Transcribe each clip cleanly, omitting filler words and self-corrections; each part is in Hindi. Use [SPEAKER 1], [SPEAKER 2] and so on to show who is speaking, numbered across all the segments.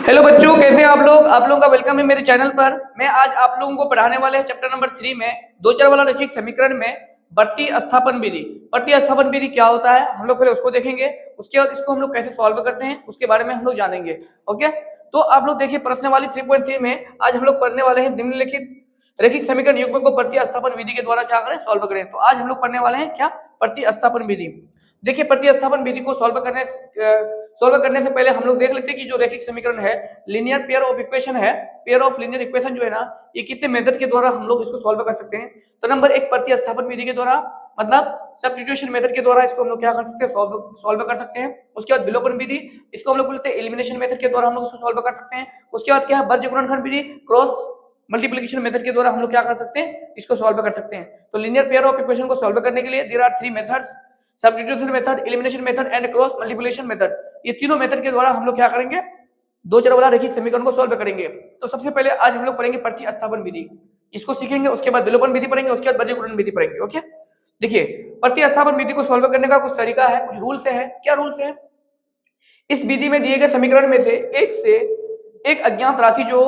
[SPEAKER 1] हेलो बच्चों, कैसे हैं आप लोग? आप लोगों का वेलकम है मेरे चैनल पर। मैं आज आप लोगों को पढ़ाने वाले हैं चैप्टर नंबर 3 में दो चर वाला रैखिक समीकरण में बढ़ती स्थापन विधि। बढ़ती स्थापन विधि क्या होता है हम लोग पहले उसको देखेंगे, उसके बाद इसको हम लोग कैसे सॉल्व करते हैं उसके बारे में हम लोग जानेंगे। ओके, तो आप लोग देखिए प्रश्नावली 3.3 में आज हम लोग पढ़ने वाले हैं निम्नलिखित रैखिक समीकरण युग्म को प्रतिस्थापन विधि के द्वारा क्या करें, सॉल्व करें। तो आज हम लोग पढ़ने वाले हैं क्या, प्रतिस्थापन विधि। देखिए प्रतिस्थापन विधि को सॉल्व करने से पहले हम लोग देख लेते हैं कि जो रैखिक समीकरण है, लीनियर पेयर ऑफ इक्वेशन है, पेयर ऑफ लीनियर इक्वेशन जो है ना, ये कितने मेथड के द्वारा हम लोग इसको सॉल्व कर सकते हैं। तो नंबर एक, प्रतिस्थापन विधि के द्वारा, मतलब सब्स्टिट्यूशन मेथड के द्वारा इसको हम लोग क्या कर सकते हैं, सॉल्व कर सकते हैं। उसके बाद विलोपन विधि, इसको हम लोग बोलते हैं एलिमिनेशन मेथड के द्वारा हम लोग इसको सॉल्व कर सकते हैं। उसके बाद क्या है, वर्ग गुणनखंड विधि, क्रॉस मल्टीप्लिकेशन मेथड के द्वारा हम लोग क्या कर सकते हैं, इसको सॉल्व कर सकते हैं। तो लीनियर पेयर ऑफ इक्वेशन को सॉल्व करने के लिए there are three methods, substitution method, elimination method and cross multiplication method. ये तीनों मेथड के द्वारा हम लोग क्या करेंगे, दो चर वाला रैखिक समीकरण को सॉल्व करेंगे। तो सबसे पहले आज हम लोग पढ़ेंगे प्रतिस्थापन विधि, इसको सीखेंगे। उसके बाद विलोपन विधि पढ़ेंगे, उसके बाद वर्ग गुणन विधि पढ़ेंगे। ओके, देखिए प्रतिस्थापन विधि को सॉल्व करने का कुछ तरीका है, कुछ रूल्स है। क्या रूल्स है? इस विधि में दिए गए समीकरण में से एक अज्ञात राशि जो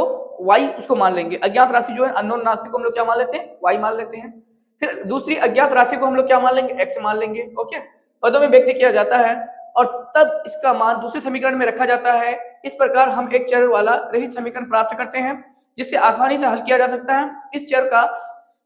[SPEAKER 1] y, उसको मान लेंगे। अज्ञात राशि जो है अननोन राशि को हम लोग क्या मान लेते हैं, y मान लेते हैं। फिर दूसरी अज्ञात राशि को हम लोग क्या मान लेंगे, x मान लेंगे। ओके, पदों में व्यक्त किया जाता है और तब इसका मान दूसरे समीकरण में रखा जाता है। इस प्रकार हम एक चर वाला रहित समीकरण प्राप्त करते हैं जिससे आसानी से हल किया जा सकता है। इस चर का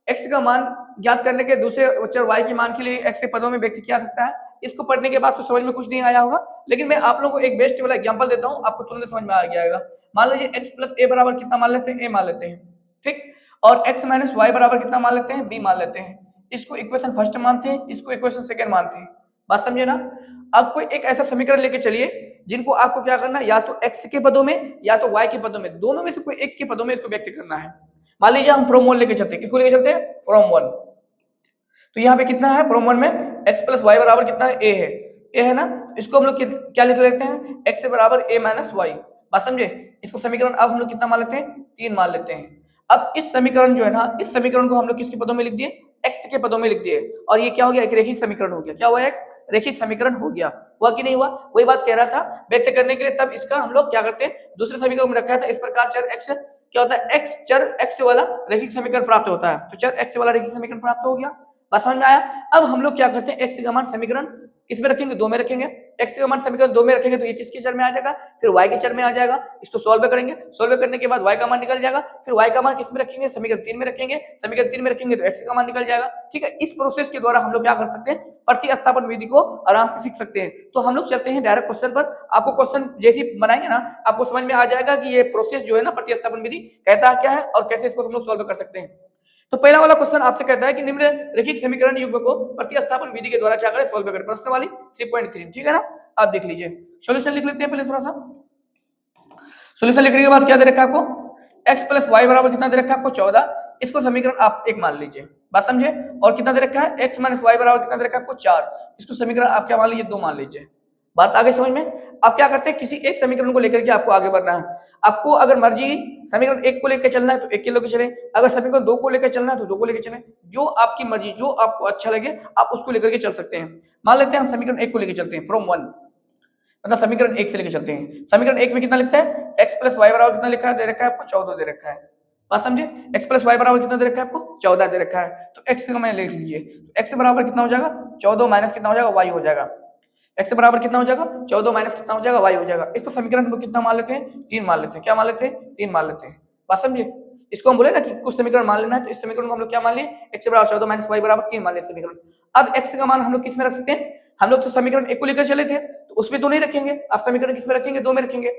[SPEAKER 1] x का मान ज्ञात करने के दूसरे चर y के मान के लिए x के पदों में व्यक्त किया जा सकता है। इसको पढ़ने के बाद तो समझ में कुछ नहीं आया होगा, लेकिन मैं आप लोगों को एक बेस्ट वाला एग्जांपल देता हूं, आपको तुरंत समझ में आ जाएगा। मान लीजिए x प्लस a बराबर कितना मान लेते हैं, a मान लेते हैं, ठीक। और x माइनस वाई बराबर कितना मान लेते हैं, b मान लेते हैं। इसको इक्वेशन फर्स्ट मानते हैं, इसको इक्वेशन सेकंड मानते हैं। बात समझे ना? अब कोई एक ऐसा समीकरण लेके चलिए जिनको आपको क्या करना है, या तो x के पदों में या तो y के पदों में, दोनों में से कोई एक के पदों में इसको व्यक्त करना है। मान लीजिए हम फ्रॉम वन लेके चलते हैं, किसको लेके चलते हैं, फ्रॉम वन। तो यहाँ पे कितना है, फ्रॉम वन में x प्लस वाई बराबर कितना है, a है, a है ना। इसको हम लोग क्या लिख लेते हैं, x बराबर a माइनस वाई। बात समझे? इसको समीकरण अब हम लोग कितना मान लेते हैं, 3 मान लेते हैं। अब इस समीकरण जो है ना, इस समीकरण को हम लोग किसके पदों में लिख दिए, x के पदों में लिख दिए, और ये क्या हो गया, एक रैखिक समीकरण हो गया। क्या हुआ, एक रैखिक समीकरण हो गया। हुआ कि नहीं हुआ? वही बात कह रहा था, व्यक्त करने के लिए तब इसका हम लोग क्या करते हैं, दूसरे समीकरण में रखा था। इस प्रकार चर x क्या होता है, x चर x वाला रैखिक समीकरण प्राप्त होता है। तो चर x वाला रैखिक समीकरण प्राप्त हो गया। बात समझ में आया? अब हम लोग क्या करते हैं, x का मान समीकरण किसमें रखेंगे, दो में रखेंगे। x का मान समीकरण दो में रखेंगे तो ये किसके चर में आ जाएगा, फिर y के चर में आ जाएगा। इसको सॉल्व करेंगे, सॉल्व करने के बाद y का मान निकल जाएगा। फिर y का मान किसमें रखेंगे, समीकरण 3 में रखेंगे। समीकरण 3 में रखेंगे तो x का मान निकल जाएगा। ठीक है, इस प्रोसेस के द्वारा हम लोग क्या कर सकते हैं, प्रतिस्थापन विधि को आराम से सीख सकते हैं। तो हम लोग चलते हैं डायरेक्ट क्वेश्चन पर। आपको क्वेश्चन जैसे ही बनाएंगे ना, आपको समझ में आ जाएगा कि ये प्रोसेस जो है ना, प्रतिस्थापन विधि कहता क्या है और कैसे इसको हम लोग सॉल्व कर सकते हैं। तो पहला वाला क्वेश्चन आपसे कहता है कि निम्न रैखिक समीकरण युग्म को प्रतिस्थापन विधि के द्वारा क्या करें, सॉल्व करें। प्रश्न वाली 3.3, ठीक है ना। आप देख लीजिए, सॉल्यूशन लिख लेते हैं पहले थोड़ा सा। सॉल्यूशन लिखने के बाद क्या दे रखा है आपको, x प्लस वाई बराबर कितना दे रखा है आपको, 14। इसको समीकरण आप एक मान लीजिए, बात समझे। और कितना दे रखा है, x माइनस वाई बराबर कितना दे रखा है आपको, 4। इसको समीकरण आप क्या मान लीजिए, 2 मान लीजिए। बात आगे समझ में? आप क्या करते हैं, किसी एक समीकरण को लेकर के आपको आगे बढ़ना है। आपको अगर मर्जी समीकरण एक को लेकर चलना है तो एक के लेकर चले, अगर समीकरण दो को लेकर चलना है तो दो को लेकर चले। जो आपकी मर्जी, जो आपको अच्छा लगे आप उसको लेकर के चल सकते हैं। मान लेते हैं हम समीकरण एक को लेकर चलते हैं, फ्रॉम वन, मतलब समीकरण एक से लेकर चलते हैं। समीकरण एक में कितना लिखता है, x प्लस वाई बराबर कितना लिखा है, दे रखा है आपको 14 दे रखा है। बात समझे? x प्लस वाई बराबर कितना दे रखा है आपको, 14 दे रखा है। तो x का मान लिख लीजिए, x बराबर कितना हो जाएगा, 14 माइनस कितना हो जाएगा, y हो जाएगा। x बराबर कितना हो जाएगा, 14 माइनस कितना हो जाएगा, y हो जाएगा। इसको समीकरण हम लोग कितना मान लेते हैं, 3 मान लेते हैं। क्या मान लेते हैं, 3 मान लेते हैं। बात समझे? इसको हम बोले ना कि कुछ समीकरण मान लेना है, तो इस समीकरण को हम लोग क्या मान लिए, x बराबर 14 माइनस y बराबर 3 मान लिए समीकरण। अब x का मान हम लोग किस में रख सकते हैं, हम लोग तो समीकरण एक को लेकर चले थे तो उसमें तो नहीं रखेंगे, आप समीकरण किस में रखेंगे, दो में रखेंगे।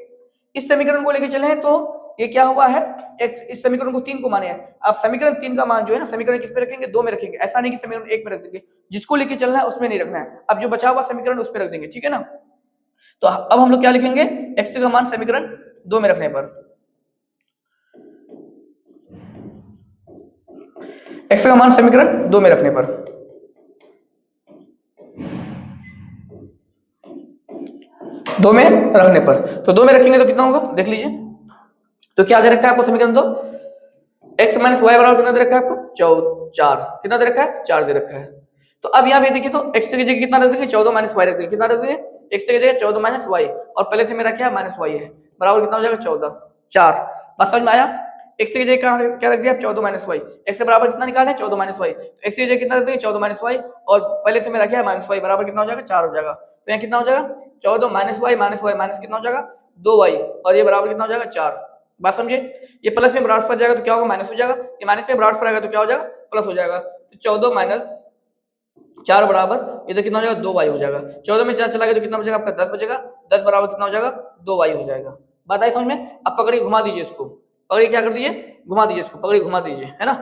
[SPEAKER 1] इस समीकरण को लेकर चले हैं तो ये क्या हुआ है, इस समीकरण को 3 को माने हैं। आप समीकरण 3 का मान जो है ना, समीकरण किस में रखेंगे, दो में रखेंगे। ऐसा नहीं कि समीकरण एक में रख देंगे, जिसको लेकर चलना है उसमें नहीं रखना है। अब जो बचा हुआ समीकरण उस पर रख देंगे, ठीक है ना। तो अब हम लोग क्या लिखेंगे, x का मान समीकरण दो में रखने पर, x का मान समीकरण दो में रखने पर, दो में रखने पर, तो दो में रखेंगे तो कितना होगा, देख लीजिए। तो क्या दे रखा है आपको समीकरण दो, x माइनस वाई बराबर कितना दे रखा है आपको, 4। कितना दे रखा है, 4 दे रखा है। तो अब यहाँ पे देखिए, तो x की जगह कितना रख देंगे, 14 माइनस वाई रख देंगे। कितना रख देंगे, x की जगह 14 माइनस वाई, और पहले से मेरा क्या माइनस वाई है। बराबर कितना हो जाएगा 14, 4। बात समझ में आया? x की जगह क्या रख दिया 14 माइनस वाई, x से बराबर कितना निकालना है 14 माइनस वाई, तो x की जगह कितना रख देंगे 14 माइनस वाई, और पहले से मैं रखा है माइनस वाई, बराबर कितना हो जाएगा 4 हो जाएगा। तो यहाँ कितना हो जाएगा 14 माइनस वाई माइनस कितना हो जाएगा 2y, और ये बराबर कितना हो जाएगा 4। बात समझे? ये प्लस में बराबर पर जाएगा तो क्या होगा माइनस हो जाएगा, ये माइनस में बराबर पर आएगा तो क्या हो जाएगा प्लस हो जाएगा। तो 14 माइनस 4 बराबर इधर कितना हो जाएगा 2y हो जाएगा। 14 में 4 चला गया तो कितना बचेगा आपका 10 बचेगा, 10 बराबर कितना हो जाएगा 2y हो जाएगा। बात आई समझ में? अब पकड़िए घुमा दीजिए इसको, पकड़िए क्या कर दीजिए घुमा दीजिए इसको, पकड़िए घुमा दीजिए, है ना।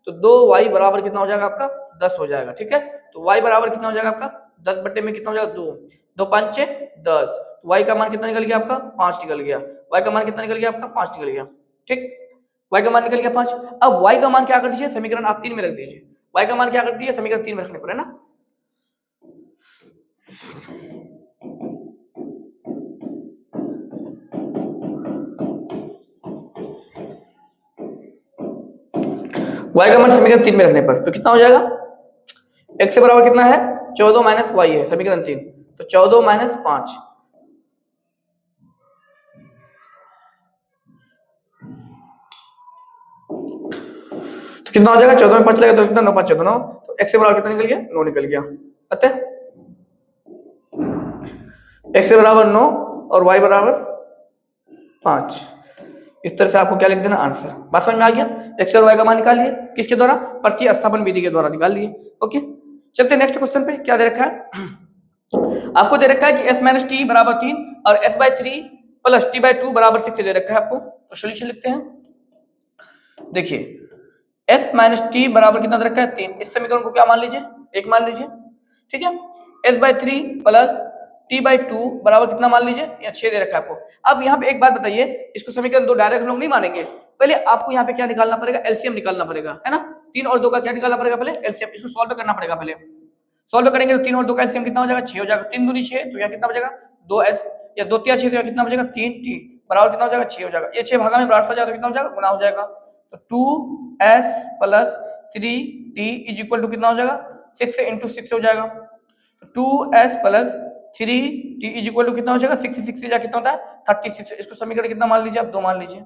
[SPEAKER 1] तो 2y बराबर कितना हो जाएगा आपका 10 हो जाएगा। ठीक है, तो y बराबर कितना हो जाएगा आपका 10 बट्टे में कितना हो जाएगा 2, 2 5 6 10, तो y का मान कितना निकल गया आपका 5 निकल गया, y का मान कितना निकल गया आपका 5 निकल गया। ठीक, y का मान निकल गया 5। अब y का मान क्या कर दीजिए समीकरण आप 3 में रख दीजिए, y का मान क्या कर दीजिए समीकरण 3 में रखने पर, है ना। y का मान समीकरण 3 में रखने पर तो कितना हो जाएगा, x से बराबर कितना है 14 माइनस y है समीकरण 3, तो 14 माइनस 5, तो कितना हो जाएगा 14 में 5 लगेगा तो कितना 9 5 14, तो x से बराबर कितना निकल गया 9 निकल गया। अतः x से बराबर 9 और y बराबर 5, इस तरह से आपको क्या लिख देना आंसर। बात समझ में आ गया? x और y का मान निकाल लिए किसके द्वारा, प्रतिस्थापन विधि के द्वारा निकाल लिए। ओके, चलते नेक्स्ट क्वेश्चन पे। क्या दे रखा है आपको, दे रखा है कि s माइनस टी बराबर 3 और s/3 प्लस t/2 बराबर 6 दे रखा है आपको। तो सोल्यूशन लिखते हैं। देखिए s माइनस टी बराबर कितना दे रखा है 3, इस समीकरण को क्या मान लीजिए 1 मान लीजिए। ठीक है, s/3 प्लस t/2 बराबर कितना मान लीजिए, या 6 दे रखा है आपको। अब यहाँ पे एक बात बताइए, इसको समीकरण 2 डायरेक्ट हम लोग नहीं मानेंगे, पहले आपको यहाँ पे क्या निकालना पड़ेगा एलसीएम निकालना पड़ेगा, है ना। 3 और 2 का क्या निकालना पड़ेगा पहले एलसीएम, इसको सॉल्व करना पड़ेगा पहले। सॉल्व करेंगे तो 3 और 2 का एलसीएम कितना हो जाएगा 6 हो जाएगा, 3 दूनी 6, तो यहाँ कितना बचेगा 2s, या 2 3 6 तो यहाँ कितना बचेगा 3t बराबर कितना हो जाएगा 6 हो जाएगा। ये 6 भागा में बराबर हो जाएगा तो कितना हो जाएगा गुना हो जाएगा, तो 2s plus 3t is equal to कितना हो जाएगा 6 से इंटू 6 हो जाएगा। तो 2s plus 3t is equal to कितना हो जाएगा 6 से 6 से जा कितना होता है 36। इसको समीकरण कितना मान लीजिए आप 2 मान लीजिए।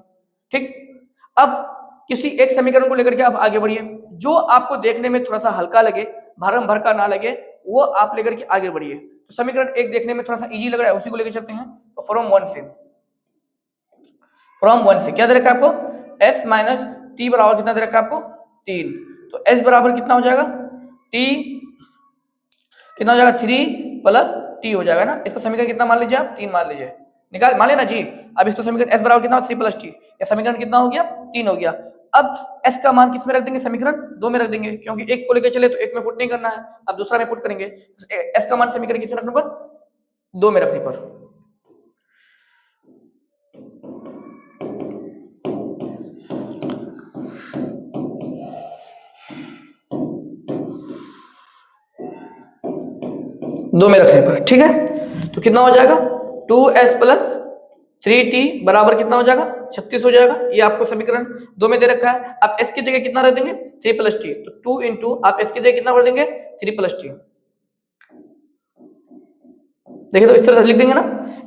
[SPEAKER 1] ठीक, अब किसी एक समीकरण को लेकर के आप आगे बढ़िए, जो आपको देखने में थोड़ा सा हल्का लगे, भरम भरका ना लगे, वो आप लेकर के आगे बढ़िए। तो समीकरण 1 देखने में थोड़ा सा इजी लग रहा है, उसी को लेकर चलते हैं। तो फ्रॉम 1 से क्या दे रखा है आपको s माइनस टी बराबर कितना दे रखा है आपको 3, तो s बराबर कितना हो जाएगा t कितना हो जाएगा 3 प्लस t हो जाएगा ना। इसका समीकरण कितना मान लीजिए आप 3 मान लीजिए, निकाल मान लेना जी। अब इसको समीकरण s बराबर कितना 3 प्लस t, या समीकरण कितना हो गया 3 हो गया। अब s का मान किस में रख देंगे समीकरण 2 में रख देंगे, क्योंकि एक को लेकर चले तो एक में पुट नहीं करना है, अब दूसरा में पुट करेंगे। s का मान समीकरण किस में रखने पर 2 में रखने पर। दो में रखने पर, ठीक है, तो कितना हो जाएगा 2s प्लस 3t बराबर कितना हो जाएगा 36 हो जाएगा। ये आपको समीकरण 2 में दे रखा है। आप s की जगह कितना रख देंगे 3 प्लस टी, तो 2 इंटू आप s की जगह कितना भर देंगे 3 प्लस टी। देखिए तो इस तरह से लिख देंगे ना,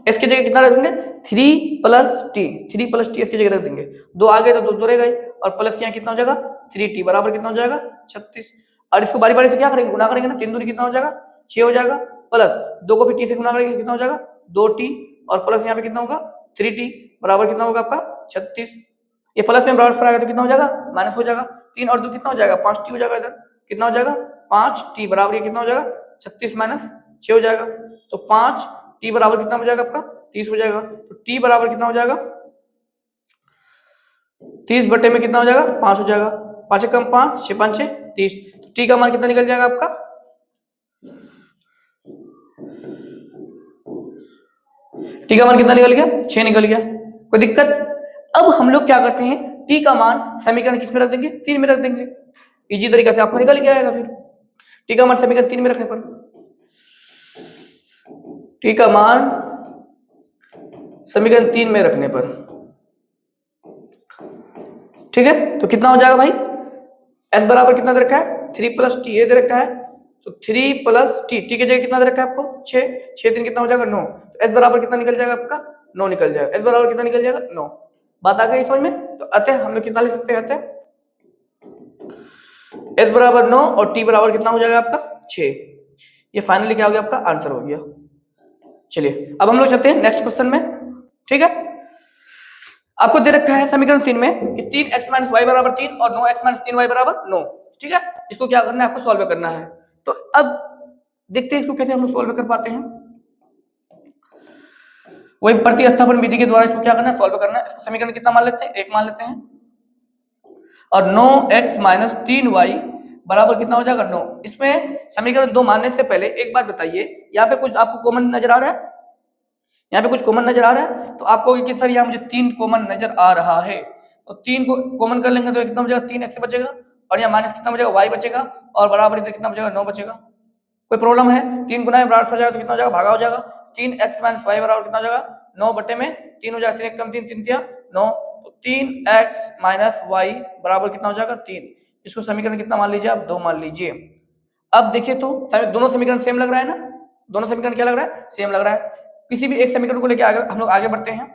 [SPEAKER 1] s की जगह कितना रख देंगे 3 plus T, 3 plus T s की जगह रख देंगे, 2 आ गए तो 2 रहेगा ही, और प्लस यहाँ कितना हो जाएगा 3t बराबर कितना हो जाएगा 36। और इसको बारी बारी से क्या करेंगे गुना करेंगे ना, 3 दूनी कितना हो जाएगा 6 हो जाएगा, प्लस 2 को फिर t से गुना करेंगे कितना हो जाएगा 2t, और प्लस यहाँ पे कितना होगा 3t बराबर कितना होगा आपका 36। ये प्लस में बराबर पर आएगा तो कितना हो जाएगा माइनस हो जाएगा, 3 और 2 कितना हो जाएगा 5t हो जाएगा, इधर कितना हो जाएगा 5t बराबर ये कितना हो जाएगा 36 माइनस 6 हो जाएगा, तो 5t बराबर कितना हो जाएगा आपका 30 हो जाएगा। तो t बराबर कितना हो जाएगा 30 बटे में कितना हो जाएगा 5 हो जाएगा, 5 कम 5 6 5 6 30, तो t का मान कितना निकल जाएगा आपका t का मान कितना निकल गया 6 निकल गया। कोई दिक्कत? अब हम लोग क्या करते हैं t का मान समीकरण किस में रख देंगे 3 में रख देंगे, इजी तरीका से आपको निकल के आएगा। फिर t का मान समीकरण 3 में रखने पर t का मान समीकरण 3 में रखने पर, ठीक है, तो कितना हो जाएगा भाई s बराबर कितना दे रखा है 3 प्लस टी ये दे रखा है, तो 3 प्लस टी, टी की जगह कितना दे रखा है आपको 6, 6 3 कितना हो जाएगा 9, तो s बराबर कितना निकल जाएगा आपका 9 निकल जाएगा। s बराबर कितना निकल जाएगा 9। बात आ गई समझ में। तो अतः हम लोग कितना लिख सकते हैं, अतः s बराबर 9 और t बराबर कितना हो जाएगा आपका 6। ये फाइनली क्या हो गया, आपका आंसर हो गया। चलिए अब हम लोग चलते हैं नेक्स्ट क्वेश्चन में। ठीक है, आपको दे रखा है समीकरण 3 में कि 3x माइनस वाई बराबर 3 और 9x माइनस 3y बराबर 9। ठीक है, इसको क्या करना है, आपको सॉल्व करना है। तो अब देखते हैं इसको कैसे हम लोग सॉल्व कर पाते हैं। वही प्रतिस्थापन विधि के द्वारा इसको क्या करना है, सॉल्व करना है। इसको समीकरण कितना मान लेते हैं, 1 मान लेते हैं। और 9x माइनस 3y बराबर कितना हो जाएगा 9। इसमें समीकरण 2 मानने से पहले एक बात बताइए, यहाँ पे कुछ आपको कॉमन नजर आ रहा है, यहाँ पे कुछ कॉमन नजर आ रहा है। तो आपको कि सर यहाँ मुझे 3 कॉमन नजर आ रहा है, तो 3 को कॉमन कर लेंगे तो कितना बचेगा 3x बचेगा, और यहाँ माइनस कितना बचेगा y बचेगा, और बराबर इधर कितना बचेगा 9 बचेगा। कोई प्रॉब्लम है, 3 गुना में बराबर हो जाएगा तो कितना हो जाएगा, भागा हो जाएगा। 3x माइनस वाई बराबर कितना हो जाएगा 9 बटे में 3 हो जाएगा, 3 कम 3 3 9, तो 3x माइनस वाई बराबर कितना हो जाएगा 3। इसको समीकरण कितना मान लीजिए आप 2 मान लीजिए। अब देखिए तो दोनों समीकरण सेम लग रहा है ना, दोनों समीकरण क्या लग रहा है, सेम लग रहा है। किसी भी एक समीकरण को लेकर आगे हम लोग आगे बढ़ते हैं,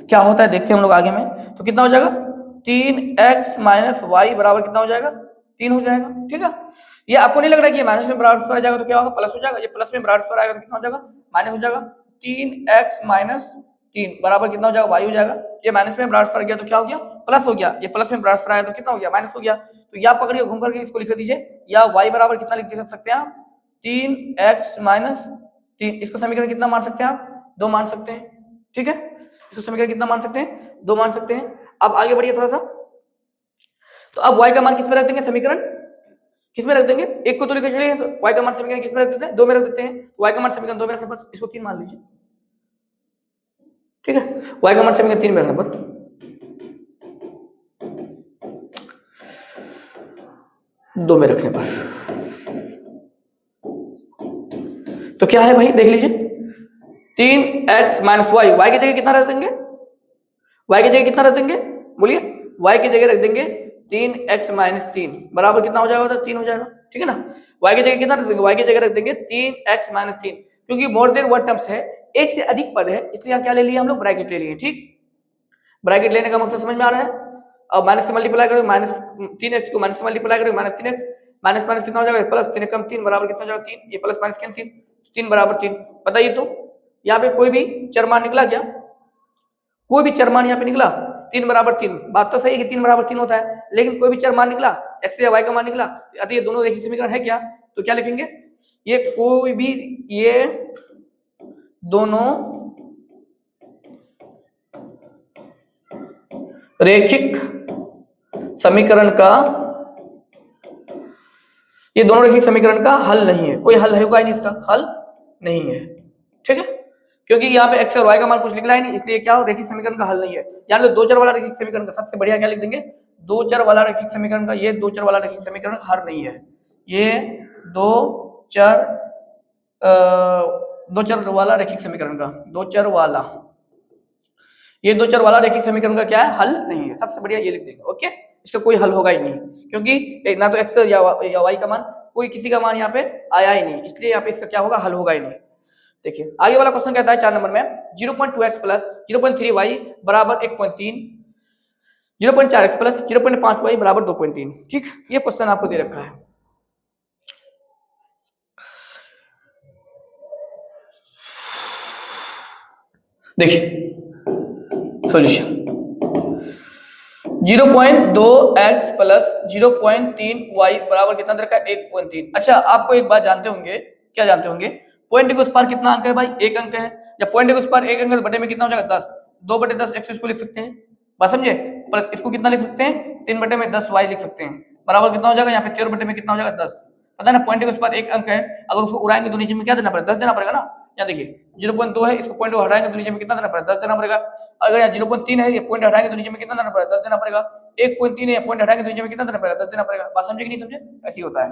[SPEAKER 1] क्या होता है देखते हैं हम लोग आगे में। तो कितना हो जाएगा 3x माइनस वाई बराबर कितना हो जाएगा 3 हो जाएगा। ठीक है, ये आपको नहीं लग रहा है कि माइनस में बराबर आ जाएगा तो क्या होगा, प्लस हो जाएगा। ये प्लस में बराबर आएगा तो कितना हो जाएगा, माइनस हो जाएगा। 3x माइनस 3 बराबर कितना हो जाएगा, वाई हो जाएगा। ये माइनस में बराबर गया तो क्या हो गया, प्लस हो गया। ये प्लस में बराबर आया तो कितना हो गया, माइनस हो गया। तो या पकड़िए घूम करके इसको लिख दीजिए, या y बराबर कितना लिख सकते हैं आप 3x माइनस 3। इसको समीकरण कितना मान सकते हैं आप 2 मान सकते हैं। ठीक है, इसको समीकरण कितना मान सकते हैं 2 मान सकते हैं। अब आगे बढ़िए थोड़ा सा, तो अब y का मान किस में रख देंगे, समीकरण किस में रख देंगे, एक को तो लेकर चलिए, तो y का मान समीकरण किस में रख देते हैं 2 में रख देते हैं। y का मान समीकरण 2 में रखने पर इसको 3 मान लीजिए। ठीक है, y का मान समीकरण 3 में रखने पर 2 में रखने पर तो क्या है भाई, देख लीजिए 3x माइनस वाई, वाई की जगह कितना रख देंगे, y की जगह कितना रख देंगे बोलिए, y की जगह रख देंगे 3x माइनस 3 बराबर कितना हो जाएगा, 3 हो जाएगा। ठीक है ना, y की जगह कितना रख देंगे, y की जगह रख देंगे 3x माइनस 3, क्योंकि मोर देन वन टर्म्स है, एक से अधिक पद है, इसलिए क्या ले लिए हम लोग, ब्रैकेट ले लिए। ठीक, ब्रैकेट लेने का मकसद समझ में आ रहा है। अब माइनस से मल्टीप्लाई करोगे, माइनस 3x को माइनस से मल्टीप्लाई करोगे, माइनस 3x, माइनस माइनस कितना हो जाएगा प्लस, 3 कम 3 बराबर कितना हो जाएगा 3, ये प्लस माइनस कैंसिल, 3 बराबर 3। बताइए तो यहाँ पे कोई भी चरमान निकला क्या, कोई भी चरमान यहाँ पे निकला 3 बराबर 3, बात तो सही है कि 3 बराबर 3 होता है, लेकिन कोई भी चरमान निकला, x या y का मान निकला, अतः ये दोनों रेखीय समीकरण है क्या, तो क्या लिखेंगे, ये कोई भी, ये दोनों रैखिक समीकरण का, ये दोनों रैखिक समीकरण का हल नहीं है, कोई हल होगा ही नहीं, इसका हल नहीं है। ठीक है, क्योंकि यहाँ पे x और y का मान कुछ निकला ही नहीं, इसलिए क्या हो, रैखिक समीकरण का हल नहीं है। यानी दो चर वाला रैखिक समीकरण का सबसे बढ़िया क्या लिख देंगे, दो चर वाला रैखिक समीकरण का, ये दो चर वाला रैखिक समीकरण हल नहीं है। ये दो चर वाला रैखिक समीकरण का, दो चर वाला, ये दो चर वाला रैखिक समीकरण का क्या है, हल नहीं है। सबसे बढ़िया ये लिख देंगे। ओके, इसका कोई हल होगा ही नहीं, क्योंकि ना तो x या y का मान, कोई किसी का मान यहाँ पे आया ही नहीं, इसलिए यहाँ पे इसका क्या होगा, हल होगा ही नहीं। देखिए आगे वाला क्वेश्चन कहता है 4 नंबर में 0.2x प्लस 0.3y बराबर 1.3, 0.4x प्लस 0.5y बराबर 2.3। ठीक, ये क्वेश्चन आपको दे रखा है। देखिए सॉल्यूशन 0.2x प्लस 0.3y बराबर कितना दे रखा है 1.3। अच्छा, आपको एक बात जानते होंगे, क्या जानते होंगे, पॉइंट के उस पार कितना अंक है भाई, एक अंक है। जब पॉइंट के उस पार एक अंक है तो बटे में कितना हो जाएगा 10, 2/10 x इसको लिख सकते हैं, बात समझे। पर इसको कितना लिख सकते हैं, 3/10 y लिख सकते हैं, बराबर कितना हो जाएगा, यहाँ पे 13 बटे में कितना हो जाएगा 10। पता है ना, पॉइंट के उस पार एक अंक है, अगर उसको उड़ाएंगे तो नीचे में क्या देना पड़ेगा, 10 देना पड़ेगा ना। यहाँ देखिए 0.2 है, इसको पॉइंट हटाएंगे तो नीचे में कितना देना पड़ेगा, 10 देना पड़ेगा। अगर यहाँ 0.3 है, ये पॉइंट हटाएंगे तो नीचे में कितना देना पड़ेगा, 10 देना पड़ेगा। 1.3 है, पॉइंट हटाएंगे तो नीचे में कितना देना पड़ेगा, 10 देना पड़ेगा। बात समझे कि नहीं समझे, ऐसे ही होता है।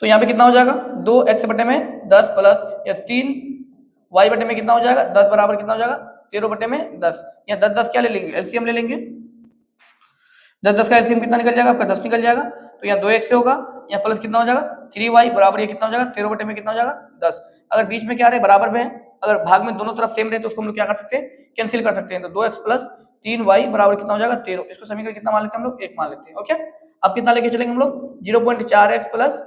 [SPEAKER 1] तो यहाँ पे कितना हो जाएगा 2x बटे में 10 प्लस या 3y बटे में कितना हो जाएगा 10 बराबर कितना हो जाएगा 13 बटे में 10। यहाँ 10 क्या ले लेंगे, एलसीएम ले लेंगे। 10 का एलसीएम कितना निकल जाएगा आपका, 10 निकल जाएगा। तो यहाँ 2x से होगा, यहाँ प्लस कितना हो जाएगा 3y बराबर ये कितना हो जाएगा 13 बटे में कितना हो जाएगा 10। अगर बीच में क्या रहे, बराबर में है, अगर भाग में दोनों तरफ सेम रहे तो उसको हम लोग क्या कर सकते हैं, कैंसिल कर सकते हैं। तो 2x प्लस 3y बराबर कितना हो जाएगा 13। इसको समीकरण कितना मान लेते हैं हम लोग, 1 मान लेते हैं। ओके, अब कितना लेके चलेंगे हम लोग, 0.4x प्लस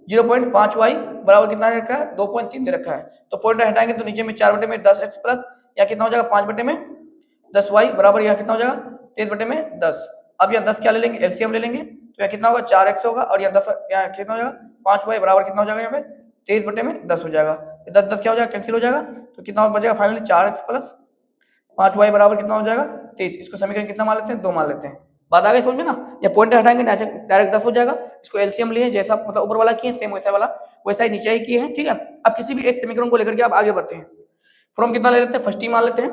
[SPEAKER 1] 0.5y बराबर कितना रखा है, 2.3 दे रखा है। तो पॉइंट हटाएंगे तो नीचे में 4/10x प्लस या कितना हो जाएगा 5/10y बराबर या कितना हो जाएगा 23/10। अब यहाँ 10 क्या ले लेंगे, एलसीएम ले लेंगे, तो यहाँ कितना होगा 4x होगा, और यहाँ 10 यहाँ कितना हो जाएगा 5y बराबर कितना हो जाएगा यहाँ पे 23/10 हो जाएगा। 10 क्या हो जाएगा, कैंसिल हो जाएगा, तो कितना बचेगा फाइनली 4x प्लस 5y बराबर कितना हो जाएगा 23। इसको समीकरण कितना मान लेते हैं, 2 मान लेते हैं। बात आ गई समझ में ना, ये पॉइंट हटाएंगे डायरेक्ट 10 हो जाएगा। इसको एलसीएम लिए जैसा मतलब ऊपर वाला किए सेम वैसा वाला वैसा ही नीचे ही किए हैं, ठीक है। अब किसी भी एक समीकरण को लेकर के आप आगे बढ़ते हैं। फ्रॉम कितना ले लेते हैं, फर्स्ट ही मान लेते हैं,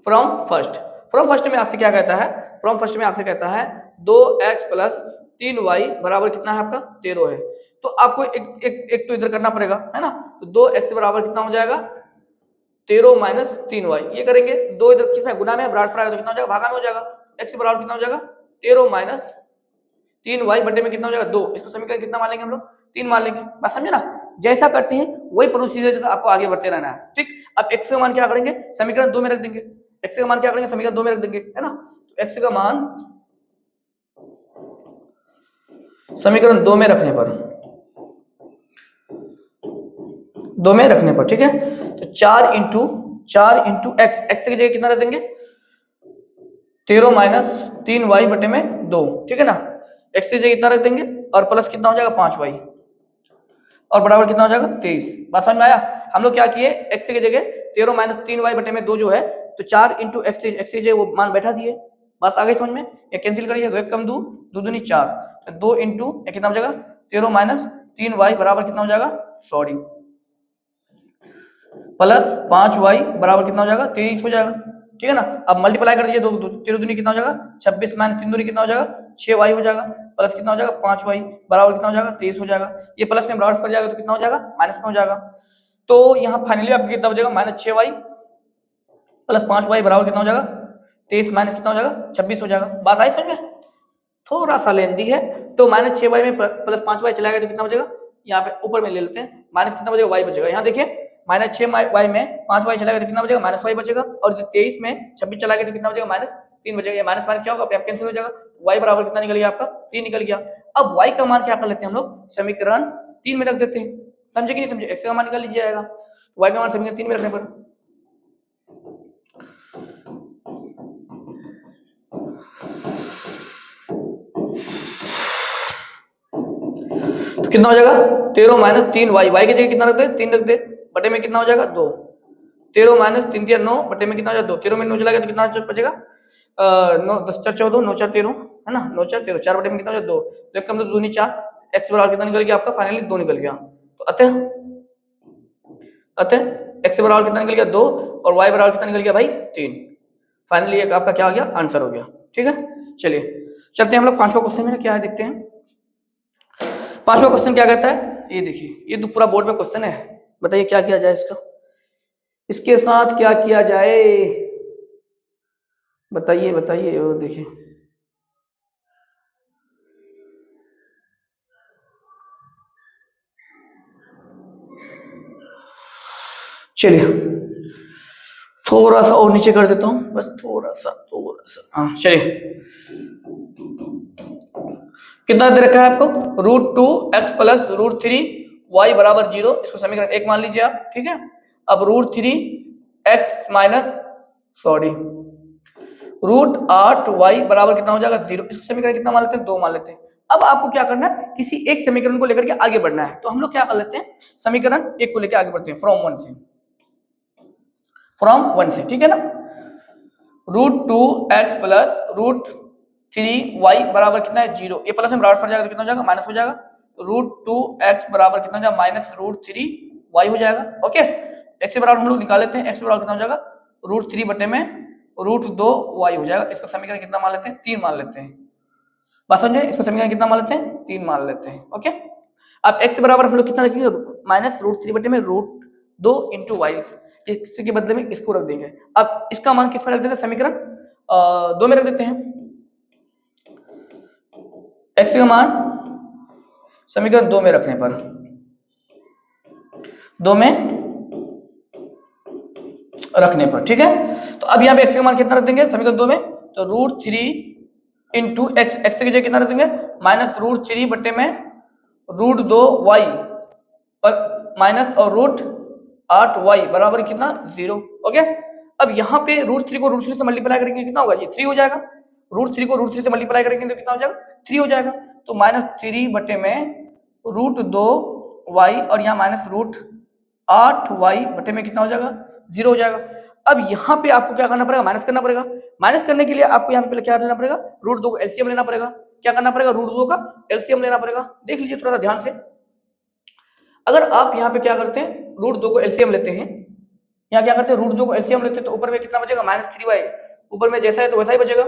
[SPEAKER 1] फ्रॉम फर्स्ट में आपसे क्या कहता है, फ्रॉम फर्स्ट में आपसे कहता है 2x प्लस 3y बराबर कितना है आपका 13 है। तो आपको एक तो इधर करना पड़ेगा, है ना। तो 2x बराबर कितना हो जाएगा 13 माइनस 3y, ये करेंगे, दो इधर किसमें गुना में ब्राड फ्राई तो कितना हो जाएगा, भागा में हो जाएगा। x बराबर कितना हो जाएगा 13 माइनस 3y बटे में कितना हो जाएगा 2। इसको समीकरण कितना मान लेंगे हम लोग, 3 मान लेंगे। बात समझे ना, जैसा करते हैं वही प्रोसीजर जैसा आपको आगे बढ़ते रहना है, ठीक। अब x का मान क्या करेंगे, समीकरण 2 में रख देंगे, x का मान क्या करेंगे, समीकरण 2 में रख देंगे, है ना। तो x का मान समीकरण 2 में रखने पर, 2 में रखने पर, ठीक है। तो 4 इंटू एक्स, एक्स की जगह कितना रख देंगे 13 माइनस 3y बटे में 2, ठीक है ना। एक्स की जगह कितना रख देंगे और प्लस कितना हो जाएगा 5y और बराबर कितना हो जाएगा 23। बात समझ में आया। हम लोग क्या किए, एक्स की जगह 13 माइनस 3y बटे में 2 जो है, तो 4 इंटू एक्स की जगह वो मान बैठा दिए। बात आ गई समझ में, ये कैंसिल करिए, 2 1 कम 2 2 दूनी 4, 2 इंटू कितना हो जाएगा 13 माइनस 3y बराबर कितना हो जाएगा, सॉरी प्लस 5y बराबर कितना हो जाएगा 23 हो जाएगा, ठीक है ना। अब मल्टीप्लाई कर दीजिए, 2 13 दूनी कितना हो जाएगा 26 माइनस 3 दूनी कितना हो जाएगा 6y हो जाएगा, प्लस कितना हो जाएगा 5y बराबर कितना हो जाएगा 23 हो जाएगा। ये प्लस में बराबर कर जाएगा तो कितना हो जाएगा माइनस में हो जाएगा। तो यहाँ फाइनली आपको कितना बचेगा माइनस 6y प्लस 5y बराबर कितना हो जाएगा 23 माइनस कितना हो जाएगा 26 हो जाएगा। बात आई समझ में, थोड़ा सा लेंदी है। तो माइनस 6y में प्लस 5y चला गया तो कितना बचेगा, यहाँ पे ऊपर में ले लेते हैं, माइनस कितना बचेगा y बचेगा। यहाँ देखिए माइनस 6y में 5y चला गया तो कितना बचेगा माइनस y बचेगा, और 23 में 26 चला गया तो कितना बचेगा माइनस 3 बचेगा। माइनस माइनस क्या होगा अपने आप कैंसिल हो जाएगा, y बराबर कितना निकल गया आपका 3 निकल गया। अब y का मान क्या कर लेते हैं हम लोग, समीकरण 3 में रख देते हैं, समझे कि नहीं समझे। x का मान निकाल लीजिए आएगा, y का मान समीकरण 3 में रखने पर तो कितना हो जाएगा 13 माइनस 3y, y की जगह कितना रख दे 3 रख दे, बटे में कितना हो जाएगा 2, 13 माइनस 3 3 9 बटे में कितना हो जाएगा 2, 13 में 9 चला गया तो कितना बचेगा 9 10 4 14 9 4 13, है ना, 9 4 13, 4 बटे में कितना हो जाएगा 2, तो एक कम 2 दूनी 4, x बराबर कितना निकल गया आपका फाइनली 2 निकल गया। तो अतः x बराबर कितना निकल गया 2 और y बराबर कितना निकल गया भाई 3। फाइनली एक आपका क्या हो गया आंसर हो गया, ठीक है। चलिए चलते हैं हम लोग पांचवा क्वेश्चन में क्या है देखते हैं। पांचवा क्वेश्चन क्या कहता है, ये देखिए, ये तो पूरा बोर्ड में क्वेश्चन है, बताइए क्या किया जाए इसका, इसके साथ क्या किया जाए, बताइए बताइए। वो देखिए चलिए थोड़ा सा और नीचे कर देता हूं, बस थोड़ा सा हाँ चलिए। कितना दे रखा है आपको, √2x प्लस √3y बराबर 0, इसको समीकरण 1 मान लीजिए आप, ठीक है। अब √3x माइनस √8y बराबर कितना हो जाएगा 0, इसको समीकरण कितना मान लेते हैं 2 मान लेते हैं। अब आपको क्या करना है, किसी एक समीकरण को लेकर के आगे बढ़ना है, तो हम लोग क्या कर लेते हैं, समीकरण 1 को लेकर आगे बढ़ते हैं फ्रॉम 1 से, ठीक है ना। √2x प्लस √3y बराबर कितना है 0, ये प्लस में बराबर पड़ जाएगा तो कितना हो जाएगा माइनस हो जाएगा, √2x बराबर कितना हो जाएगा माइनस √3y हो जाएगा। ओके, x से बराबर हम लोग निकाल लेते हैं, x बराबर कितना हो जाएगा √3 बटे में √2y हो जाएगा। इसका समीकरण कितना मान लेते हैं 3 मान लेते हैं, बात समझे। इसको समीकरण कितना मान लेते हैं 3 मान लेते हैं। ओके, अब x बराबर हम लोग कितना रखेंगे माइनस √3 बटे में √2 इंटू वाई, इसके बदले में इसको रख देंगे। अब इसका मान किस में रख देते हैं, समीकरण 2 में रख देते हैं, x का मान समीकरण 2 में रखने पर 2 में रखने पर, ठीक है। तो अब यहाँ पे x का मान कितना रख देंगे समीकरण 2 में, तो √3 इंटू एक्स, एक्स की जगह कितना रख देंगे -√3 बटे में √2y और माइनस और √8y बराबर कितना 0। ओके, अब यहाँ पे √3 को √3 से मल्टीप्लाई करेंगे कितना होगा जी 3 हो जाएगा। √3 को √3 से मल्टीप्लाई करेंगे तो कितना हो जाएगा 3 हो जाएगा। तो -3 बटे में √2y और यहाँ -√8y बटे में कितना हो जाएगा 0 हो जाएगा। अब यहाँ पे आपको क्या करना पड़ेगा माइनस करना पड़ेगा। माइनस करने के लिए आपको यहाँ पे क्या लेना पड़ेगा √2 को एलसीएम लेना पड़ेगा। क्या करना पड़ेगा √2 का एलसीएम लेना पड़ेगा। देख लीजिए थोड़ा सा ध्यान से, अगर आप यहाँ पे क्या करते हैं √2 को एलसीएम लेते हैं, यहाँ क्या करते हैं √2 को एलसीएम लेते हैं तो ऊपर में कितना बचेगा -3y, ऊपर में जैसा है तो वैसा ही बचेगा।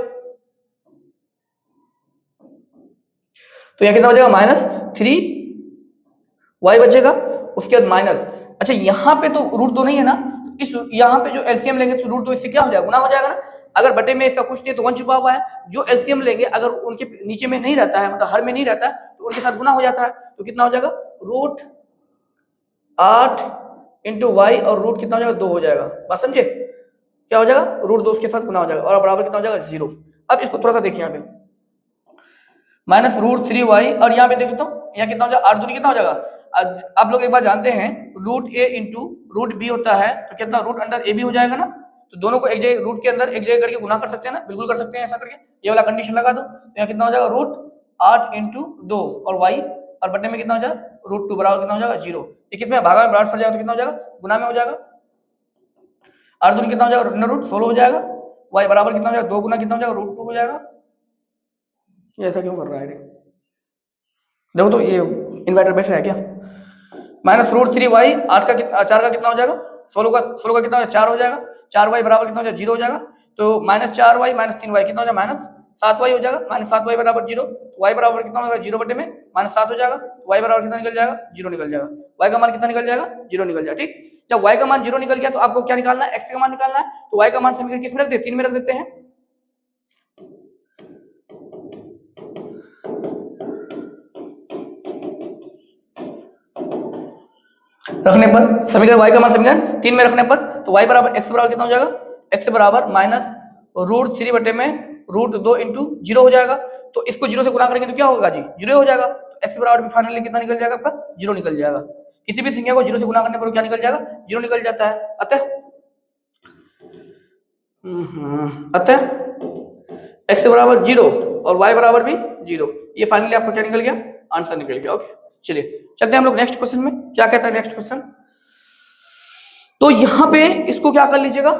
[SPEAKER 1] तो यहाँ कितना बचेगा -3y बचेगा, उसके बाद माइनस। अच्छा यहाँ पे तो √2 नहीं है ना, इस यहाँ पे जो एलसीएम लेंगे तो √2 इससे क्या हो जाएगा गुना हो जाएगा ना। अगर बटे में इसका कुछ नहीं तो 1 छुपा हुआ है, जो एलसीएम लेंगे अगर उनके नीचे में नहीं रहता है मतलब हर में नहीं रहता है तो उनके साथ गुना हो जाता है। तो कितना हो जाएगा √8 इंटू वाई और रूट कितना हो जाएगा 2 हो जाएगा। बात समझे, क्या हो जाएगा √2 उसके साथ गुना हो जाएगा और बराबर कितना हो जाएगा 0। अब इसको थोड़ा सा देखिए यहाँ पे -√3y और यहाँ पे देखो तो यहाँ कितना हो जाएगा 8 दूनी कितना हो जाएगा। आप लोग एक बार जानते हैं √a इंटू √b होता है तो कितना √a भी हो जाएगा ना। तो दोनों को एक जगह रूट के अंदर एक जगह करके गुना कर सकते हैं ना, बिल्कुल कर सकते हैं ऐसा करके। ये वाला कंडीशन लगा दो तो यहाँ कितना हो जाएगा √8 इंटू 2 और y और बटे में कितना हो जाएगा √2 बराबर कितना हो जाएगा 0। ये कितने भागा में बराबर जाएगा तो कितना हो जाएगा गुना में हो जाएगा। 8 दूनी कितना हो जाएगा √16 हो जाएगा। y बराबर कितना हो जाएगा 2 गुना कितना हो जाएगा √2 हो जाएगा। ये ऐसा क्यों कर रहा है देखो तो, ये इन्वर्टर बेस्ट है क्या। -√3y 8 का 4 का कितना हो जाएगा 16 का कितना हो जाएगा 4 हो जाएगा। 4y बराबर कितना हो जाएगा 0 हो जाएगा। तो -4y -3y कितना हो जाएगा -7y हो जाएगा। -7y बराबर 0, y बराबर कितना हो जाएगा 0 बटे में -7 हो जाएगा। y बराबर कितना निकल जाएगा 0 निकल जाएगा। y का मान कितना निकल जाएगा 0 निकल जाएगा। ठीक, जब y का मान 0 निकल गया तो आपको क्या निकालना है x का मान निकालना है। तो y का मान समीकरण किस में रख देते 3 में रख देते हैं। रखने पर समीकरण y का मान समीकरण 3 में रखने पर तो y बराबर x बराबर कितना हो जाएगा x बराबर -√3 बटे में √2 इंटू 0 हो जाएगा। तो इसको 0 से गुणा करेंगे तो क्या होगा जी 0 हो जाएगा। तो x बराबर भी फाइनली कितना निकल जाएगा आपका 0 निकल जाएगा। किसी भी संख्या को 0 से गुणा करने पर क्या निकल जाएगा 0 निकल जाता है। अतः x बराबर 0 और y बराबर भी 0, ये फाइनली आपको क्या निकल गया आंसर निकल गया। ओके, चलिए चलते हैं हम लोग नेक्स्ट क्वेश्चन में। क्या कहता है नेक्स्ट क्वेश्चन, तो यहां पे इसको क्या कर लीजिएगा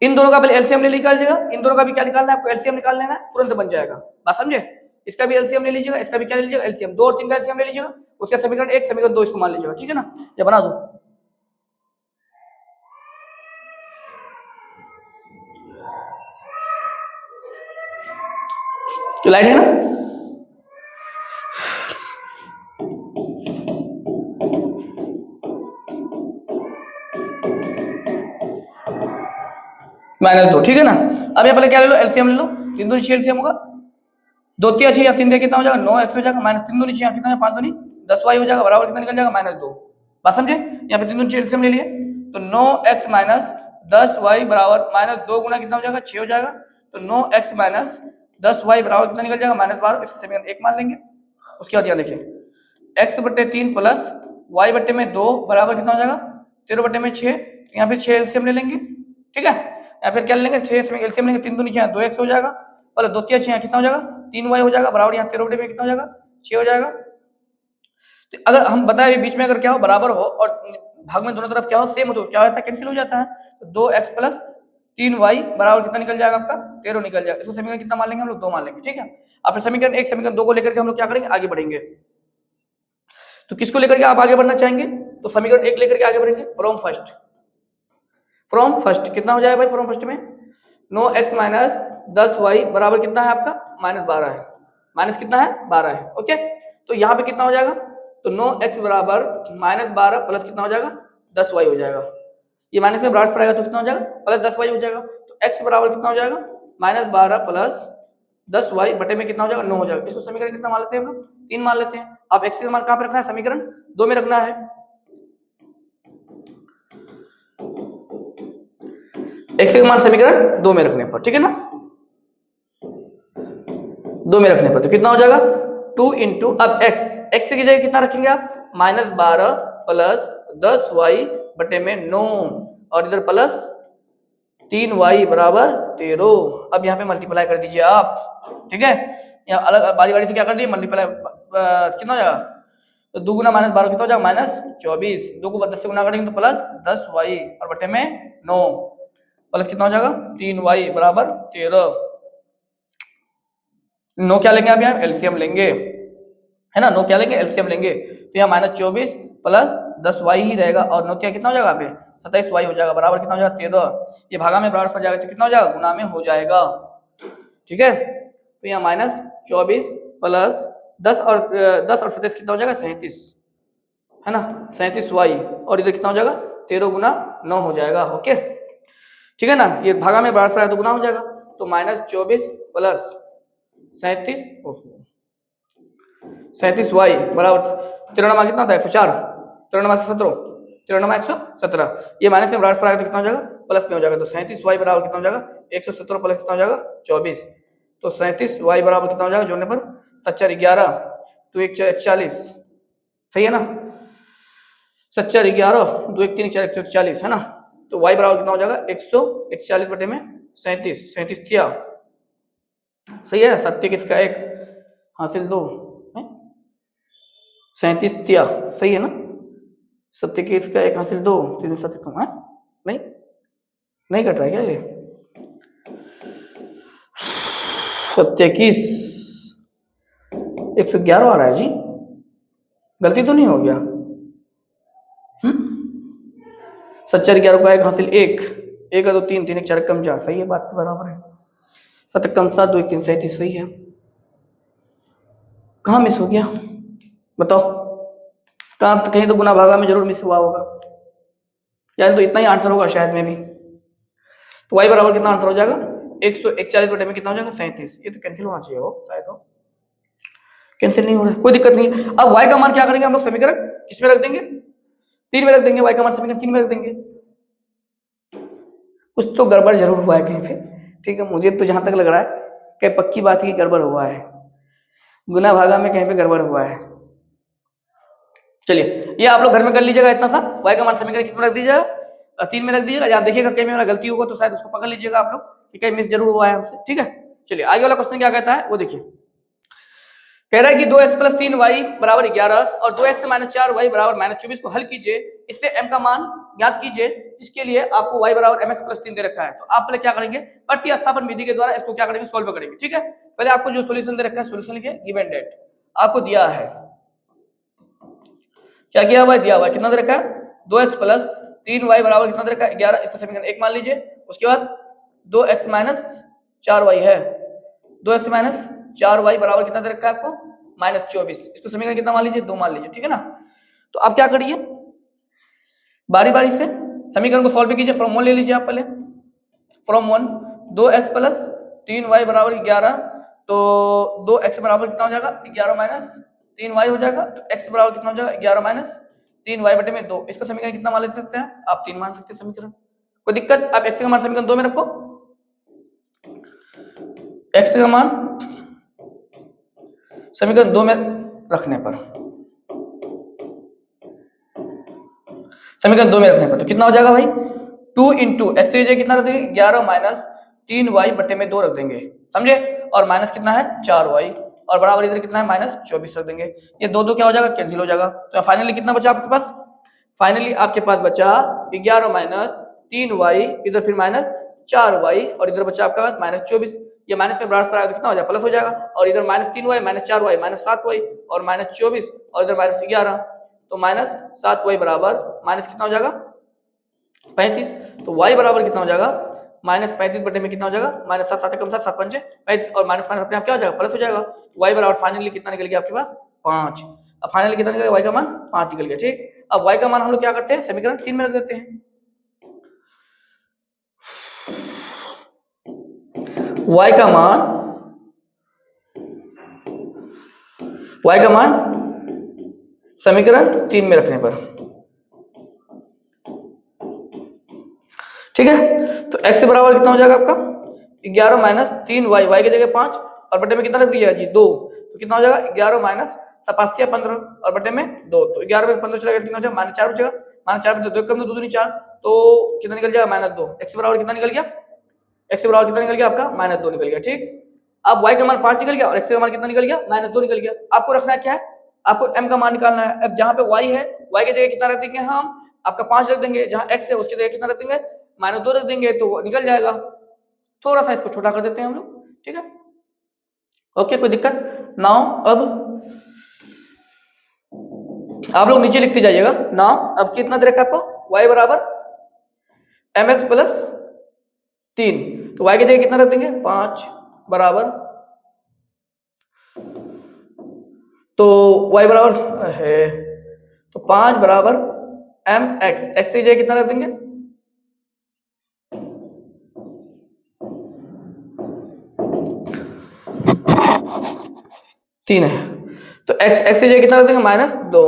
[SPEAKER 1] इन दोनों का पहले एलसीएम ले लीजिएगा। इन दोनों का भी क्या निकालना है आपको एलसीएम निकाल लेना है, तुरंत बन जाएगा। बात समझे, इसका भी एलसीएम ले लीजिएगा, इसका भी क्या ले लीजिएगा एलसीएम 2 और 3 का एलसीएम ले लीजिएगा। उसका समीकरण 1 समीकरण 2 इसको मान लीजिएगा। ठीक है ना, ये बना दो। तो लाइट है ना, -2। ठीक है ना, अब ये पहले क्या ले लो एलसीएम ले लो। 3 दूनी 6 एलसीएम होगा 2 3 6 या 3 कितना हो जाएगा 9x हो जाएगा। -3 दूनी 6 कितना है 5 दूनी 10y हो जाएगा बराबर कितना निकल जाएगा -2। बात समझे, यहाँ पे 3 दूनी 6 एलसीएम ले लिए तो 9x - 10y बराबर -2 गुना कितना हो जाएगा 6 हो जाएगा। तो 9x - 10y बराबर कितना निकल जाएगा -12। इससे समीकरण 1 मान लेंगे। उसके बाद यहाँ देखिए x बटे 3 प्लस y बटे में 2 बराबर कितना हो जाएगा 13 बटे में 6। यहाँ पे 6 एलसीएम ले लेंगे। ठीक है, या फिर क्या लेंगे 6 एलसीएम लेंगे 3 दूनी 6 2x हो जाएगा प्लस 2 3 6 कितना हो जाएगा 3y हो जाएगा बराबर यहाँ 13 बटे में कितना हो जाएगा 6 हो जाएगा। तो अगर हम बताएं बीच में अगर क्या हो बराबर हो और भाग में दोनों तरफ क्या हो सेम हो तो क्या होता है कैंसिल हो जाता है। तो 2x प्लस 3y बराबर कितना निकल जाएगा आपका 13 निकल जाएगा। इसको समीकरण कितना मान लेंगे हम लोग 2 मान लेंगे। ठीक है, अब समीकरण 1 समीकरण 2 को लेकर के हम लोग क्या करेंगे आगे बढ़ेंगे। तो किसको लेकर के आप आगे बढ़ना चाहेंगे, तो समीकरण 1 लेकर के आगे बढ़ेंगे फ्रॉम फर्स्ट कितना हो जाएगा भाई फ्रॉम फर्स्ट में 9x - 10y बराबर कितना है आपका -12 है। माइनस कितना है 12 है। ओके, तो यहाँ पे कितना हो जाएगा तो 9x बराबर -12 प्लस कितना हो जाएगा 10y हो जाएगा। ये माइनस में ब्रास पड़ेगा तो कितना हो जाएगा प्लस 10y हो जाएगा। तो x बराबर कितना हो जाएगा -12 प्लस 10y बटे में कितना हो जाएगा 9 हो जाएगा। इसको समीकरण कितना मान लेते हैं हम लोग 3 मान लेते हैं। अब x का मान कहाँ पे रखना है समीकरण 2 में रखना है। x का मान समीकरण 2 में रखने पर, ठीक है ना, 2 में रखने पर तो कितना हो जाएगा 2 इंटू, अब x की जगह कितना रखेंगे आप, -12 प्लस 10y बटे में 9 और इधर प्लस 3y बराबर 13। अब यहाँ पे मल्टीप्लाई कर दीजिए आप, ठीक है, यहाँ अलग बारी बारी से क्या कर दिए मल्टीप्लाई, कितना हो जाएगा, तो 2 गुना -12 कितना हो जाएगा -24, 2 को 10 से गुना करेंगे तो प्लस 10y और बटे में 9 प्लस कितना हो जाएगा 3y बराबर 13। 9 क्या लेंगे आप यहाँ एलसीएम लेंगे, है ना, 9 क्या लेंगे एलसीएम लेंगे, तो यहाँ -24 प्लस 10y ही रहेगा और 9 क्या कितना हो जाएगा यहाँ पे 27y हो जाएगा बराबर कितना हो जाएगा 13। ये भागा में बराबर पर जाएगा तो कितना हो जाएगा गुना में हो जाएगा, ठीक है, तो यहाँ -24 प्लस 10 और 27 कितना हो जाएगा 37, है ना, 37y और इधर कितना हो जाएगा 13 गुना 9 हो जाएगा, ओके, ठीक है ना, ये भागा में बराबर पर तो गुना हो जाएगा, तो -24 प्लस 37y बराबर 13 कितना था 104, 13 13 117, ये माइनस में बराबर आएगा तो कितना हो जाएगा प्लस में हो जाएगा, तो 37y बराबर कितना हो जाएगा 117 प्लस कितना हो जाएगा 24, तो 37y बराबर कितना हो जाएगा जोड़ने पर 7 11 तो 1 4 41, सही है ना, 7 4 11 2 1 3 4 141, है ना, तो y बराबर कितना हो जाएगा 141 बटे में 37 थिया, सही है, सत्य किसका 1 हासिल 2 37 तिया, सही है ना, सत्य के इसका 1 हासिल 2 3 7 कम है, नहीं कट रहा है क्या ये, सत्य की 111 आ रहा है जी, गलती तो नहीं हो गया, 7 4 11 का 1 हासिल 1 1 2 3 3 1 4 कम 4, सही है, बात तो बराबर है, 7 कम 7 2 1 3 37, सही है, कहाँ मिस हो गया बताओ, कहाँ, कहीं तो गुना भागा में जरूर मिस हुआ होगा, यानी तो इतना ही आंसर होगा शायद में भी, तो y बराबर कितना आंसर हो जाएगा 141 बटे में कितना हो जाएगा 37, ये तो कैंसिल होना चाहिए हो, शायद हो, कैंसिल नहीं हो रहा है, कोई दिक्कत नहीं। अब y का मान क्या करेंगे हम लोग समीकरण किसमें रख देंगे 3 में रख देंगे, y का मान समीकरण 3 में रख देंगे, कुछ तो गड़बड़ जरूर हुआ है कहीं पे, ठीक है, मुझे तो जहां तक लग रहा है कि पक्की बात की गड़बड़ हुआ है, गुना भागा में कहीं पे गड़बड़ हुआ है। चलिए ये आप लोग घर में कर लीजिएगा, इतना सा y का मान समीकरण कितना रख दीजिएगा 3 में रख दीजिएगा, यहाँ देखिएगा कहीं मेरा गलती होगा तो शायद उसको पकड़ लीजिएगा आप लोग कि कहीं मिस जरूर हुआ है हमसे, ठीक है। चलिए आगे वाला क्वेश्चन क्या कहता है वो देखिए, कह रहा है कि 2x प्लस 3y बराबर 11 और 2x माइनस 4y बराबर -24 को हल कीजिए, इससे m का मान ज्ञात कीजिए, जिसके लिए आपको y बराबर mx प्लस 3 दे रखा है, तो आप पहले क्या करेंगे प्रतिस्थापन विधि के द्वारा इसको क्या करेंगे सोल्व करेंगे, ठीक है। पहले आपको जो सोल्यूशन दे रखा है सोल्यूशन लिखिए, गिवन डेट आपको दिया है, क्या किया हुआ है दिया हुआ है, कितना दे रखा है 2x प्लस 3y बराबर कितना दे रखा है 11, इसका समीकरण 1 मान लीजिए, उसके बाद 2x माइनस 4y है, 2x माइनस 4y बराबर कितना दे रखा है आपको -24, इसको समीकरण कितना मान लीजिए 2 मान लीजिए, ठीक है ना। तो आप क्या करिए बारी बारी से समीकरण को सॉल्व कीजिए, फ्रॉम 1 ले लीजिए आप पहले, फ्रॉम 1 2x प्लस 3y बराबर 11, तो 2x बराबर कितना हो जाएगा 11 माइनस 3y हो जाएगा, तो x बराबर कितना हो जाएगा 11 माइनस 3y बटे में 2, इसका समीकरण कितना मान ले सकते हैं आप 3 मान सकते हैं समीकरण, कोई दिक्कत, आप x का मान समीकरण 2 में रखो, x का मान समीकरण 2 में रखने पर, समीकरण 2 में रखने पर तो कितना हो जाएगा भाई 2 इंटू एक्स की जगह कितना रख देंगे 11 माइनस 3y बटे में 2 रख देंगे, समझे, और माइनस कितना है 4y और बराबर इधर कितना है -24 रख देंगे, ये दो दो क्या हो जाएगा कैंसिल हो जाएगा, तो फाइनली कितना बचा आपके पास, फाइनली आपके पास बचा 11 माइनस 3y इधर फिर -4y और इधर बचा आपका पास -24, ये माइनस में बराबर आएगा तो कितना हो जाएगा प्लस हो जाएगा, और इधर -3y -4y -7y और -24 और इधर -11, तो -7y बराबर माइनस कितना हो जाएगा 35, तो y बराबर कितना हो जाएगा -35 बटे में कितना हो जाएगा -7 7 कम 7 7 पंचे 35 और माइनस माइनस अपने आप क्या हो जाएगा प्लस हो जाएगा, y बराबर फाइनली कितना निकल गया आपके पास 5, अब फाइनली कितना निकल गया y का मान 5 निकल गया, ठीक। अब y का मान हम लोग क्या करते हैं समीकरण 3 में रख देते हैं, y का मान समीकरण 3 में रखने पर, ठीक है। तो x बराबर कितना हो जाएगा आपका 11 माइनस 3 वाई, वाई की जगह 5 और बटे में कितना रख दिया जी 2, तो कितना हो जाएगा 11 माइनस 15 और बटे में 2, तो 11 में 15 चला गया कितना हो जाएगा -4 बचेगा, -4 में 2 कम 2 दूनी 4, तो कितना निकल जाएगा -2। x बराबर कितना निकल गया, x बराबर कितना निकल गया आपका -2 निकल गया। ठीक, अब y का मान 5 निकल गया और x का मान कितना निकल गया -2 निकल गया। आपको रखना क्या है, आपको m का मान निकालना है। अब जहां पे y है, y की जगह कितना रख देंगे हम, आपका 5 रख देंगे, जहां x है उसकी जगह कितना रख देंगे -2 रख देंगे, तो निकल जाएगा। थोड़ा सा इसको छोटा कर देते हैं हम लोग, ठीक है, ओके, कोई दिक्कत नाउ। अब आप लोग नीचे लिखते जाइएगा नाउ। अब कितना दे रखा है आपको, y बराबर mx प्लस 3, तो y की जगह कितना रख देंगे 5 बराबर, तो y बराबर है तो 5 बराबर mx, x की जगह कितना रख देंगे 3 है, तो x की जगह कितना रख देंगे -2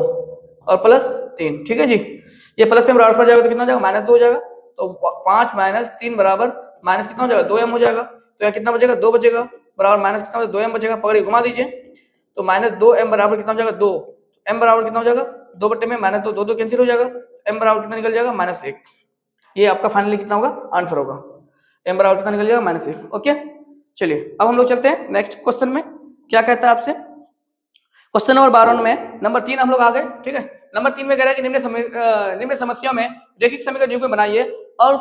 [SPEAKER 1] और प्लस 3, ठीक है जी। ये प्लस में बराबर जाएगा तो कितना हो जाएगा -2 हो जाएगा, तो 5 माइनस 3 बराबर माइनस कितना हो जाएगा 2m हो जाएगा, तो यहाँ कितना बचेगा 2 बचेगा, बराबर माइनस कितना हो जाएगा 2m बचेगा, पकड़िए घुमा दीजिए, तो -2m बराबर कितना हो जाएगा 2, m बराबर कितना हो जाएगा 2 बटे में -2, 2 कैंसिल हो जाएगा, m बराबर कितना निकल जाएगा -1। ये आपका फाइनली कितना होगा आंसर होगा, m बराबर कितना निकल जाएगा -1। ओके, चलिए अब हम लोग चलते हैं नेक्स्ट क्वेश्चन में। क्या कहता है आपसे, क्वेश्चन नंबर 12 में नंबर 3 हम लोग आ गए, ठीक है। नंबर 3 में कह रहा है कि निम्न समस्या में रैखिक समीकरण युग्म बनाइए और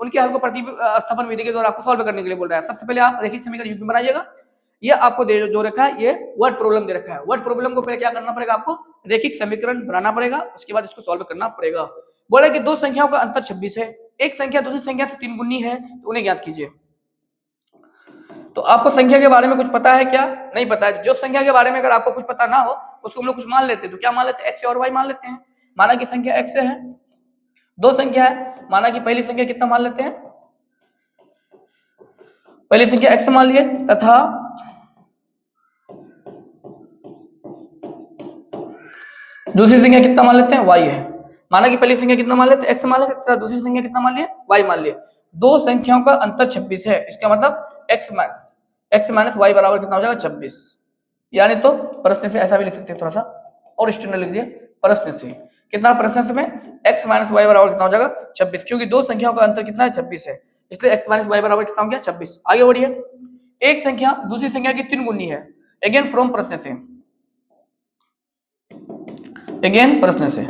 [SPEAKER 1] उनके हल को प्रतिस्थापन विधि के द्वारा आपको सॉल्व करने के लिए बोल रहा है। सबसे पहले आप रैखिक समीकरण युग्म बनाइएगा। ये आपको जो रखा है, ये वर्ड प्रॉब्लम दे रखा है। वर्ड प्रॉब्लम को पहले क्या करना पड़ेगा, आपको रैखिक समीकरण बनाना पड़ेगा, उसके बाद इसको सॉल्व करना पड़ेगा। बोले कि दो संख्याओं का अंतर 26 है, एक संख्या दूसरी संख्या से 3 गुनी है, तो उन्हें ज्ञात कीजिए। तो आपको संख्या के बारे में कुछ पता है क्या, नहीं पता है। जो संख्या के बारे में अगर आपको कुछ पता ना हो उसको हम लोग कुछ मान लेते हैं, तो क्या मान लेते हैं x और y मान लेते हैं। माना कि संख्या x है, दो संख्या है, माना कि पहली संख्या कितना मान लेते हैं, पहली संख्या x मान लिए तथा दूसरी संख्या कितना मान लेते हैं y है। माना कि पहली संख्या कितना मान लेते हैं x मान लेते तथा दूसरी संख्या कितना मान लिए y मान लिए। दो संख्याओं का अंतर 26 है, इसका मतलब x माइनस y बराबर कितना हो जाएगा 26। यानी तो प्रश्न से ऐसा भी लिख सकते हैं, थोड़ा सा और स्टैंडर्ड लिख दिया, प्रश्न से कितना, प्रश्न में x माइनस y बराबर कितना हो जाएगा 26, क्योंकि दो संख्याओं का अंतर कितना है 26 है, इसलिए x माइनस y बराबर कितना हो गया 26। आगे बढ़िए, एक संख्या दूसरी संख्या की 3 गुनी है। अगेन फ्रॉम प्रश्न से, अगेन प्रश्न से,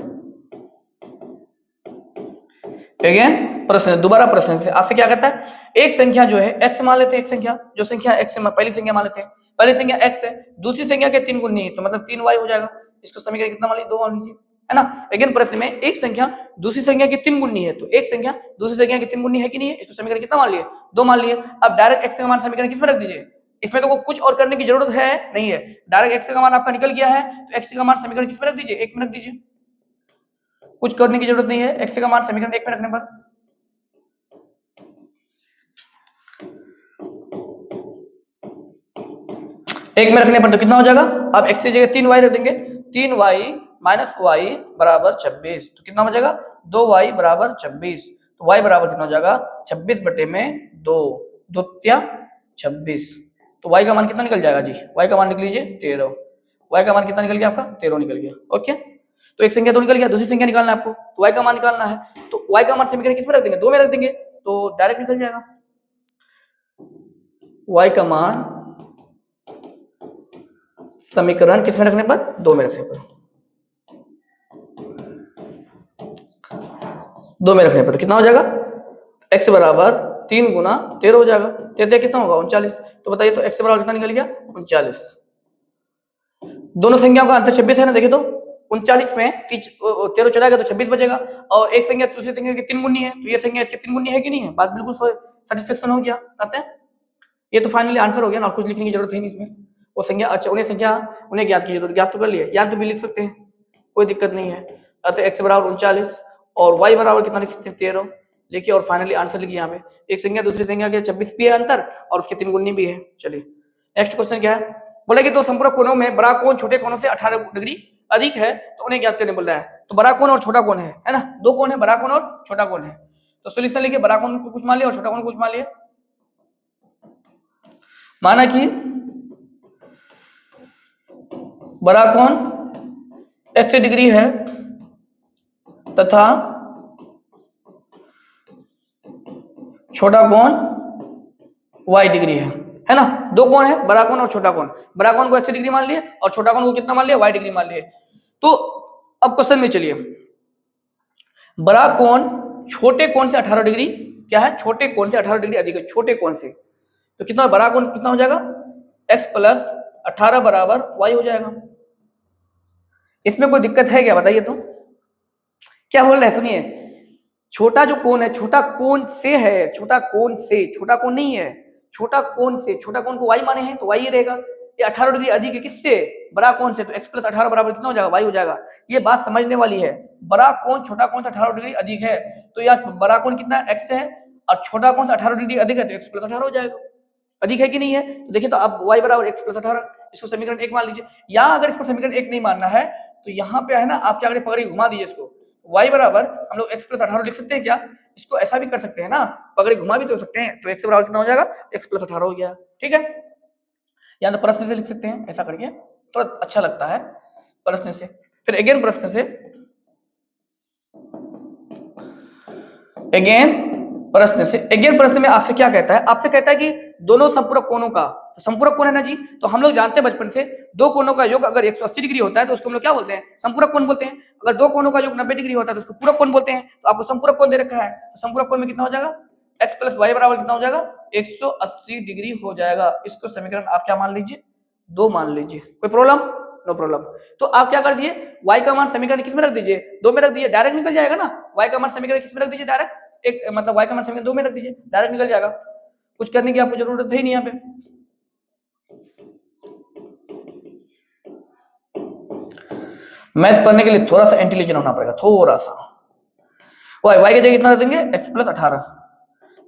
[SPEAKER 1] अगेन प्रश्न, दोबारा प्रश्न से आपसे क्या कहता है, एक संख्या जो है x मान लेते हैं, एक संख्या जो संख्या x है पहली संख्या मान लेते हैं, पहली संख्या x है, दूसरी संख्या के 3 गुनी है, तो मतलब 3y हो जाएगा। इसको समीकरण कितना मान लीजिए 2 मान लीजिए, है ना। अगेन प्रश्न में एक संख्या दूसरी संख्या की 3 गुनी है, तो एक संख्या दूसरी संख्या की 3 गुनी है कि नहीं है, इसको समीकरण कितना मान लिए 2 मान लिए। अब डायरेक्ट x का मान समीकरण किस में रख दीजिए, इसमें तो कुछ और करने की जरूरत है नहीं है, डायरेक्ट x का मान आपका निकल गया है, तो x का मान समीकरण किस में रख दीजिए 1 में रख दीजिए, कुछ करने की जरूरत नहीं है। x का मान समीकरण 1 में रखने पर एक में रखने पर तो कितना हो जाएगा, अब x की जगह 3y रख देंगे, 3y माइनस y बराबर 26, तो कितना हो जाएगा 2y बराबर 26, तो y बराबर कितना हो जाएगा 26 बटे में 2, 2 क्या 26, तो y का मान कितना निकल जाएगा जी, y का मान निकल लीजिए 13, y का मान कितना निकल गया आपका 13 निकल गया। ओके, तो एक संख्या तो निकल गया, दूसरी संख्या निकालना है आपको, तो y का मान निकालना है, तो y का मान समीकरण किस में रख देंगे 2 में रख देंगे, तो डायरेक्ट निकल जाएगा y का मान समीकरण किस में रखने पर 2 में रखने पर, 2 में रखने पर कितना हो जाएगा x बराबर 3 गुना 13 हो जाएगा, 13 कितना होगा 39, तो बताइए तो x बराबर कितना निकल गया 39। दोनों संख्याओं का अंतर 26 है ना, देखिए तो 39 में 13 चला गया तो 26 बचेगा, और एक संख्या दूसरी संख्या की 3 गुनी है, तो ये संख्या इसकी 3 गुनी है कि नहीं है, बात बिल्कुल सेटिस्फेक्शन हो गया। आते हैं, ये तो फाइनली आंसर हो गया ना, कुछ लिखने की जरूरत है नहीं इसमें। वो संख्या, अच्छा उन्हें ज्ञात कीजिए, तो ज्ञात तो कर लिया, याद तो भी लिख सकते हैं, कोई दिक्कत नहीं है। अतः x बराबर 39 और y बराबर कितना लिख सकते हैं 13 लिखिए, और फाइनली आंसर लिखिए। यहाँ पे एक संख्या दूसरी संख्या के 26 भी है अंतर और उसके 3 गुनी भी है। चलिए नेक्स्ट क्वेश्चन क्या है, बोला कि दो संपूरक कोणों में बड़ा कोण छोटे कोणों से 18 डिग्री अधिक है, तो उन्हें ज्ञात करने बोल रहा है। तो बड़ा कोण और छोटा कोण है ना, दो कोण है, बड़ा कोण और छोटा कोण है। तो सोल्यूशन लिखिए, बड़ा कोण को कुछ मान लिया और छोटा कोण को कुछ मान लिया। माना कि बड़ा कोण x डिग्री है तथा छोटा कोण y डिग्री है ना। दो कोण है, बड़ा कोण और छोटा कोण। बड़ा कोण को x डिग्री मान लिए और छोटा कोण को कितना मान लिया, y डिग्री मान लिए। तो अब क्वेश्चन में चलिए, बड़ा कोण छोटे कोण से 18 डिग्री क्या है, छोटे कोण से 18 डिग्री अधिक है, छोटे कोण से। तो कितना, बड़ा कोण कितना हो जाएगा, x प्लस 18 बराबर y हो जाएगा। इसमें कोई दिक्कत है क्या, बताइए तो। क्या बोल रहे हैं, सुनिए, छोटा जो कोण है, छोटा कोण से है, छोटा कोण से, छोटा कोण नहीं है, छोटा कोण से, छोटा कोण को y माने हैं तो y ही रहेगा। ये 18 डिग्री अधिक है किससे, बड़ा कोण से, तो x प्लस 18 बराबर कितना हो जाएगा, y हो जाएगा। ये बात समझने वाली है, बड़ा कोण छोटा कोण से 18 डिग्री अधिक है, तो यार बड़ा कोण कितना x है और छोटा कोण से 18 डिग्री अधिक है, तो x प्लस 18 हो जाएगा। अधिक है कि नहीं है, तो देखिए, तो अब y बराबर x प्लस 18, इसको समीकरण 1 मान लीजिए। या अगर इसको समीकरण 1 नहीं मानना है तो यहाँ पे है ना, आप क्या करें, पकड़िए, घुमा दीजिए इसको। y बराबर हम लोग x प्लस 18 लिख सकते हैं क्या, इसको ऐसा भी कर सकते हैं ना, पकड़े घुमा भी तो सकते हैं, तो x बराबर कितना हो जाएगा, x प्लस 18 हो गया। ठीक है, या तो प्रश्न से लिख सकते हैं, ऐसा करके तो अच्छा लगता है प्रश्न से। फिर अगेन प्रश्न से, अगेन प्रश्न में आपसे क्या कहता है, आपसे कहता है कि दोनों संपूरक कोणों का, तो संपूरक कोण है ना जी, तो हम लोग जानते हैं बचपन से, दो कोणों का योग अगर 180 डिग्री होता है तो उसको हम लोग क्या बोलते हैं, संपूरक कोण बोलते हैं। अगर दो कोणों का योग 90 डिग्री होता है तो उसको पूरक कोण बोलते हैं। तो आपको संपूरक कोण दे रखा है, तो संपूरक कोण में कितना हो जाएगा, x प्लस वाई बराबर कितना हो जाएगा, 180 डिग्री हो जाएगा। इसको समीकरण आप क्या मान लीजिए, 2 मान लीजिए। कोई प्रॉब्लम, नो प्रॉब्लम। तो आप क्या कर दीजिए, y का मान समीकरण किस में रख दीजिए, 2 में रख दीजिए, डायरेक्ट निकल जाएगा ना। y का मान समीकरण किस में रख दीजिए, डायरेक्ट, एक मतलब y का मान समीकरण 2 में रख दीजिए, डायरेक्ट निकल जाएगा, कुछ करने की आपको जरूरत है ही नहीं यहाँ पे। मैथ पढ़ने के लिए थोड़ा सा इंटेलिजेंट होना पड़ेगा, थोड़ा सा। y की जगह कितना रख देंगे, x प्लस 18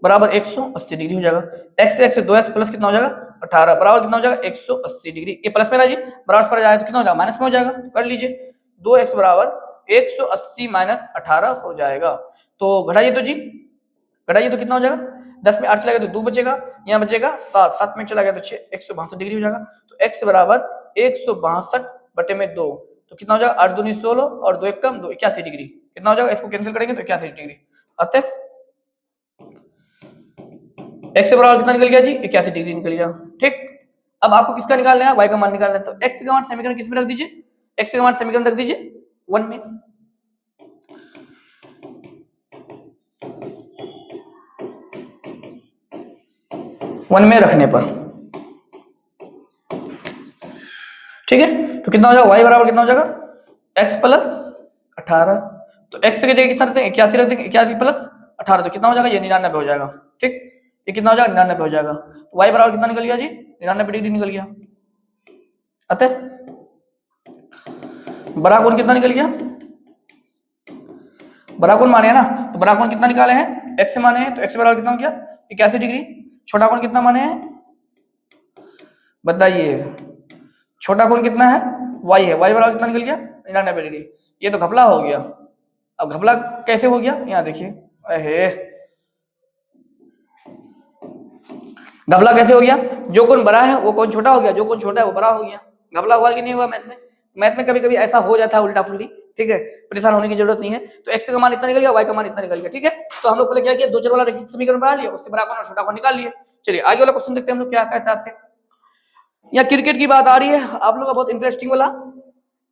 [SPEAKER 1] बराबर 180 डिग्री हो जाएगा। x से 2x प्लस कितना हो जाएगा, 18 बराबर कितना हो जाएगा, 180 डिग्री। ये प्लस में राजी, बराबर पर जाए तो कितना हो जाएगा, माइनस में हो जाएगा, कर लीजिए। 2x बराबर 180 माइनस 18 हो जाएगा। तो घटाइए तो जी, घटाइए तो कितना हो जाएगा, 10 में 8 चला गया तो 2 बचेगा, यहाँ बचेगा 7, 7 में चला गया तो 6, 162 डिग्री हो जाएगा। तो x बराबर 162/2, तो कितना हो जाएगा, 8 दूनी 16 और 2 एक कम 2, 81 डिग्री। कितना हो जाएगा, इसको कैंसिल करेंगे तो 81 डिग्री। अतः x बराबर कितना निकल गया जी, 81 डिग्री निकल गया। ठीक, अब आपको किसका निकालना है, y का मान निकालना है। तो x का मान समीकरण किस में रख दीजिए, x का मान समीकरण रख दीजिए 1 में। वन में रखने पर ठीक है, तो कितना हो जाएगा, y बराबर कितना हो जाएगा, x प्लस 18। तो x की जगह कितना रखते हैं, 81 रख देंगे, 81 प्लस 18 तो कितना हो जाएगा, ये 99 हो जाएगा। ठीक, ये कितना हो जाएगा, 99 हो जाएगा। तो y बराबर कितना निकल गया जी, 99 डिग्री निकल गया। अतः बड़ा कोण कितना निकल गया, बड़ा कोण माने है ना, तो बड़ा कोण कितना निकाले हैं, x से माने हैं, तो x बराबर कितना हो गया, 81 डिग्री। छोटा कोण कितना माने हैं, बताइए, छोटा कोण कितना है, y है, y बराबर कितना निकल गया, 99 डिग्री। ये तो घपला हो गया। अब घपला कैसे हो गया, यहाँ देखिए, अहे घपला कैसे हो गया, जो कोण बड़ा है वो कोण छोटा हो गया, जो कोण छोटा है वो बड़ा हो गया। घपला हुआ कि नहीं हुआ मैथ में, मैथ में कभी कभी ऐसा हो जाता है उल्टा पुल्टी। ठीक है, परेशान होने की जरूरत नहीं है। तो x का मान इतना निकल गया, y का मान इतना निकल गया। ठीक है, तो हम लोग पहले क्या किया, दो चर वाला रैखिक समीकरण बना लिया, उससे बड़ा कोण और छोटा कोण निकाल लिए। चलिए आगे वाला क्वेश्चन देखते हैं हम लोग क्या कहता है आपसे। या क्रिकेट की बात आ रही है आप लोग का, बहुत इंटरेस्टिंग वाला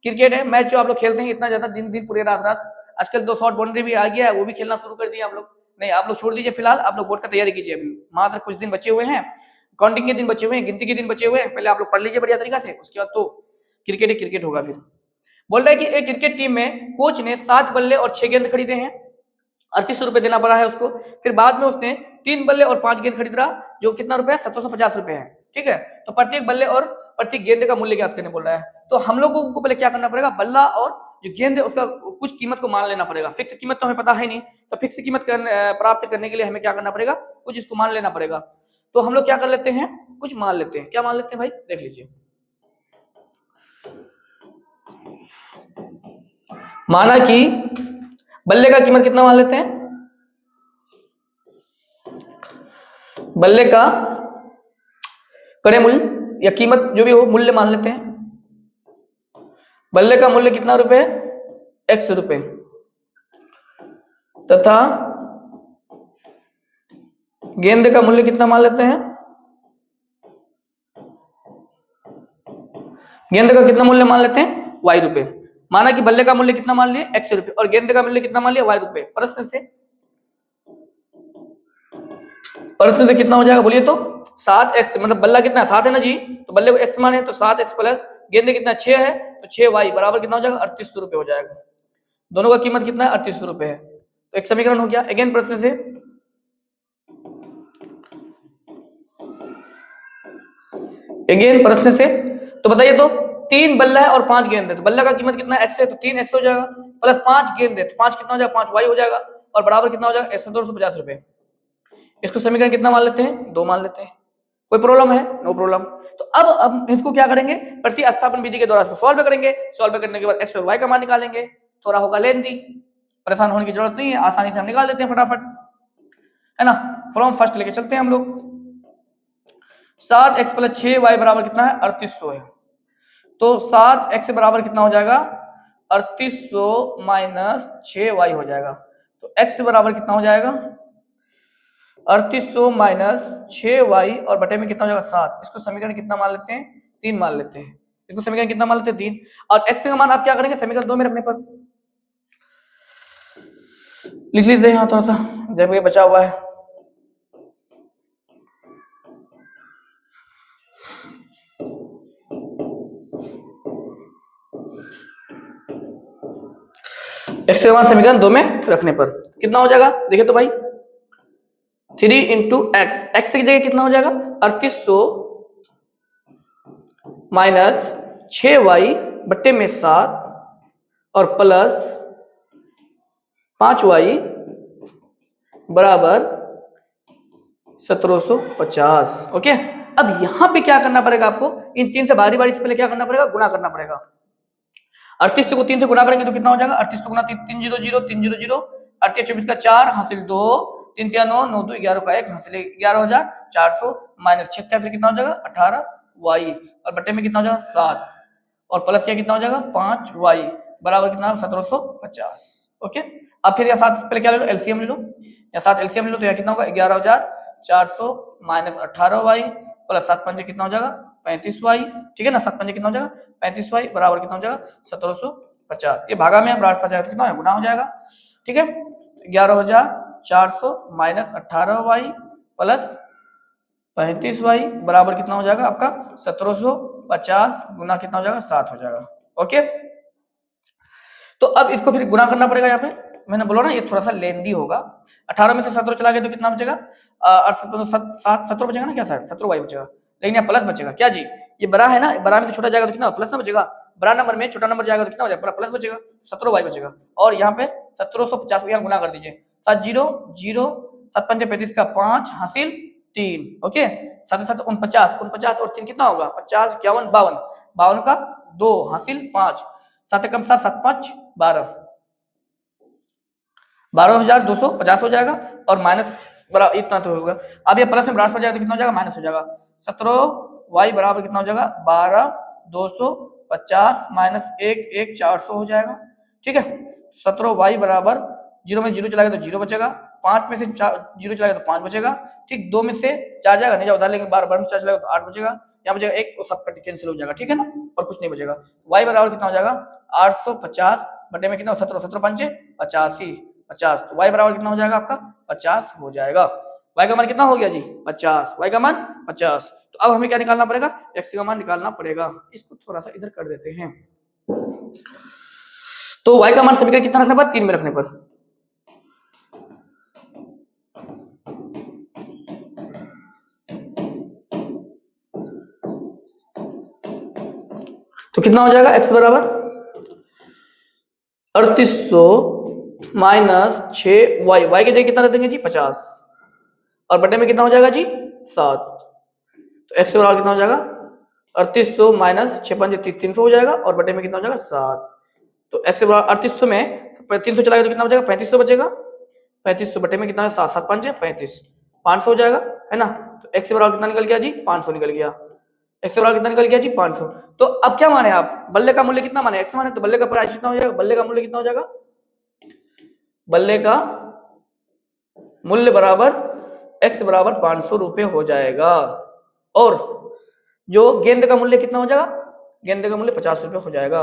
[SPEAKER 1] क्रिकेट है, मैच जो आप लोग खेलते हैं इतना ज्यादा, दिन दिन पूरे रात रात। आजकल तो शॉर्ट बाउंड्री भी आ गया है, वो भी खेलना शुरू कर दिया आप लोग। नहीं, आप लोग छोड़ दीजिए फिलहाल, आप लोग बोर्ड का तैयारी कीजिए। अभी मात्र कुछ दिन बचे हुए हैं, काउंटिंग के दिन बचे हुए हैं, गिनती के दिन बचे हुए हैं, पहले आप लोग पढ़ लीजिए बढ़िया तरीका से, उसके बाद तो क्रिकेट ही क्रिकेट होगा। फिर बोल रहा है कि एक क्रिकेट टीम में कोच ने 7 बल्ले और 6 गेंद खरीदे हैं, 38 रुपए देना पड़ा है उसको। फिर बाद में उसने 3 बल्ले और 5 गेंद खरीद रहा, जो कितना रुपए है, 1750 रुपए है। ठीक है, तो प्रत्येक बल्ले और प्रत्येक गेंद का मूल्य ज्ञात करने बोल रहा है। तो हम लोगों को पहले क्या करना पड़ेगा, बल्ला और जो गेंद है उसका कुछ कीमत को मान लेना पड़ेगा। फिक्स कीमत तो हमें पता है नहीं, तो फिक्स कीमत प्राप्त करने के लिए हमें क्या करना पड़ेगा, कुछ इसको मान लेना पड़ेगा। तो हम लोग क्या कर लेते हैं, कुछ मान लेते हैं। क्या मान लेते हैं भाई, देख लीजिए। माना कि बल्ले का कीमत कितना मान लेते हैं, बल्ले का क्रय मूल्य या कीमत जो भी हो, मूल्य मान लेते हैं। बल्ले का मूल्य कितना रुपए है? x रुपए, तथा गेंद का मूल्य कितना मान लेते हैं? गेंद का कितना मूल्य मान लेते हैं? y रुपए। माना कि बल्ले का मूल्य कितना मान लिया? x रुपए, और गेंद का मूल्य कितना मान लिया? y रुपए। प्रश्न से कितना हो जाएगा बोलिए तो? 7x, मतलब बल्ला कितना है? 7 है ना जी, तो बल्ले को x माने तो 7x प्लस गेंद कितना 6 है तो 6y बराबर कितना हो जाएगा? 3800 रुपए हो जाएगा। दोनों का कीमत कितना है? 3800 रुपए है। तो एक समीकरण हो गया। अगेन प्रश्न से तो बताइए तो 3 बल्ला है और 5 गेंद है, तो बल्ला का कीमत कितना x है? तो 3x हो जाएगा, प्लस 5 गेंद है तो 5 कितना हो जाएगा? 5y हो जाएगा, और बराबर कितना हो जाएगा? 150 रुपए। इसको समीकरण कितना मान लेते हैं? 2 मान लेते हैं। कोई प्रॉब्लम है? No problem. तो अब हम इसको क्या करेंगे? प्रतिस्थापन विधि के द्वारा इसको सॉल्व करेंगे। सॉल्व करने के बाद x और y का मान निकालेंगे। थोड़ा होगा लेंदी, परेशान होने की जरूरत नहीं है, आसानी से हम निकाल देते हैं फटाफट, है ना। फ्रॉम फर्स्ट लेके चलते हैं हम लोग। 7x प्लस 6y बराबर कितना है? 3800 है। तो 7x बराबर कितना हो जाएगा? 3800 माइनस 6y हो जाएगा। तो x बराबर कितना हो जाएगा? 3800 माइनस 6y और बटे में कितना हो जाएगा? 7। इसको समीकरण कितना मान लेते हैं? 3 मान लेते हैं। इसको समीकरण कितना मान लेते हैं? 3। और x का मान आप क्या करेंगे? समीकरण 2 में रखने पर लिख लीजिए यहाँ थोड़ा सा जब ये बचा हुआ है। x का मान समीकरण 2 में रखने पर कितना हो जाएगा? देखिए तो भाई 3 इंटू एक्स, एक्स की जगह कितना हो जाएगा? 3800 माइनस 6y बट्टे में 7 और प्लस 5y बराबर 1750। ओके, अब यहां पे क्या करना पड़ेगा आपको? इन 3 से बारी बारी से पहले क्या करना पड़ेगा? गुणा करना पड़ेगा। 3800 को 3 से गुणा करेंगे तो कितना हो जाएगा? 3800 गुणा 300 300 38 24 का 4 हासिल 2 3 3 9 9 2 11 का 1 हासिल 11400 माइनस 6 फिर कितना हो जाएगा? 18y और बटे में कितना हो जाएगा? 7 और प्लस कितना हो जाएगा? 5y बराबर कितना? 1750। ओके, अब फिर यहाँ 7 पहले क्या ले लो? एलसीएम ले लो। यहाँ 7 एलसीएम ले लो तो यहाँ कितना होगा? 11400 माइनस 18y प्लस 7 पंजे कितना हो जाएगा? 35y। ठीक है ना, 7 पंजे कितना हो जाएगा? 35y बराबर कितना हो जाएगा? 1750। ये भागा में रास्ता जाएगा तो कितना गुना हो जाएगा। ठीक है, 11400 माइनस 18y प्लस 35y बराबर कितना हो जाएगा आपका? 1750 गुना कितना हो जाएगा? 7 हो जाएगा। ओके, तो अब इसको फिर गुना करना पड़ेगा। यहाँ पे मैंने बोला ना ये थोड़ा सा लेंदी होगा। 18 में से 17 चला गया तो कितना बचेगा? 17 बचेगा ना, क्या सर? 17y बचेगा, लेकिन यहाँ प्लस बचेगा। क्या जी? ये बड़ा है ना, बड़ा में से छोटा जाएगा तो कितना प्लस ना बचेगा? बड़ा नंबर में छोटा नंबर जाएगा तो कितना हो जाएगा? प्लस बचेगा, 17y बचेगा। और यहाँ पे 1750 को यहाँ गुना कर दीजिए। 7 0 0 7 5 35 का 5 हासिल 3। ओके, 7 7 49 और 3 कितना होगा? 50 51 52 52 का 2 हासिल 5 7 कम 7 7 5 12 12250 हो जाएगा। और माइनस बराबर इतना तो होगा। अब ये प्लस में बराबर हो जाएगा तो कितना हो जाएगा? माइनस हो जाएगा। 17y बराबर कितना हो जाएगा? 12250 माइनस 1 1 400 हो जाएगा। ठीक है, 17y बराबर 0 में 0 चला गया तो 0 बचेगा, 5 में से 0 चला गया तो 5 बचेगा। ठीक, 2 में से 4 जाएगा, नहीं जाओ उधार लेंगे, 12 में 4 चला गया तो 8 बचेगा, यहाँ बचेगा 1 और सबका कैंसिल हो जाएगा। ठीक है ना, और कुछ नहीं बचेगा। y बराबर कितना हो जाएगा? 850 बटे में कितना? 17 17 पंचे 85 50, तो y बराबर कितना हो जाएगा आपका? 50 हो जाएगा। y का मान कितना हो गया जी? 50। y का मान 50। तो अब हमें क्या निकालना पड़ेगा? x का मान निकालना पड़ेगा। इसको थोड़ा सा इधर कर देते हैं। तो y का मान समीकरण कितना रखने पर? 3 में रखने पर। तो कितना हो जाएगा? x बराबर 3800 माइनस 6y, y की जगह कितना रख देंगे जी? 50 और बटे में कितना हो जाएगा जी? 7। तो x बराबर कितना हो जाएगा? 3800 माइनस 6 5 300 हो जाएगा और बटे में कितना हो जाएगा? 7। तो x बराबर 3800 में 300 चला गया तो कितना हो जाएगा? 3500 बचेगा। 3500 बटे में कितना है? 7 7 5 35 500 हो जाएगा, है ना। तो x बराबर कितना निकल गया जी, 500 निकल गया। x बराबर कितना निकल गया जी, 500। तो अब क्या माने आप, बल्ले का मूल्य कितना माने, x माने, तो बल्ले का प्राइस कितना हो जाएगा, बल्ले का मूल्य कितना हो जाएगा, बल्ले का मूल्य बराबर x बराबर 500 रुपए हो जाएगा। और जो गेंद का मूल्य कितना हो जाएगा, गेंद का मूल्य 50 रुपए हो जाएगा।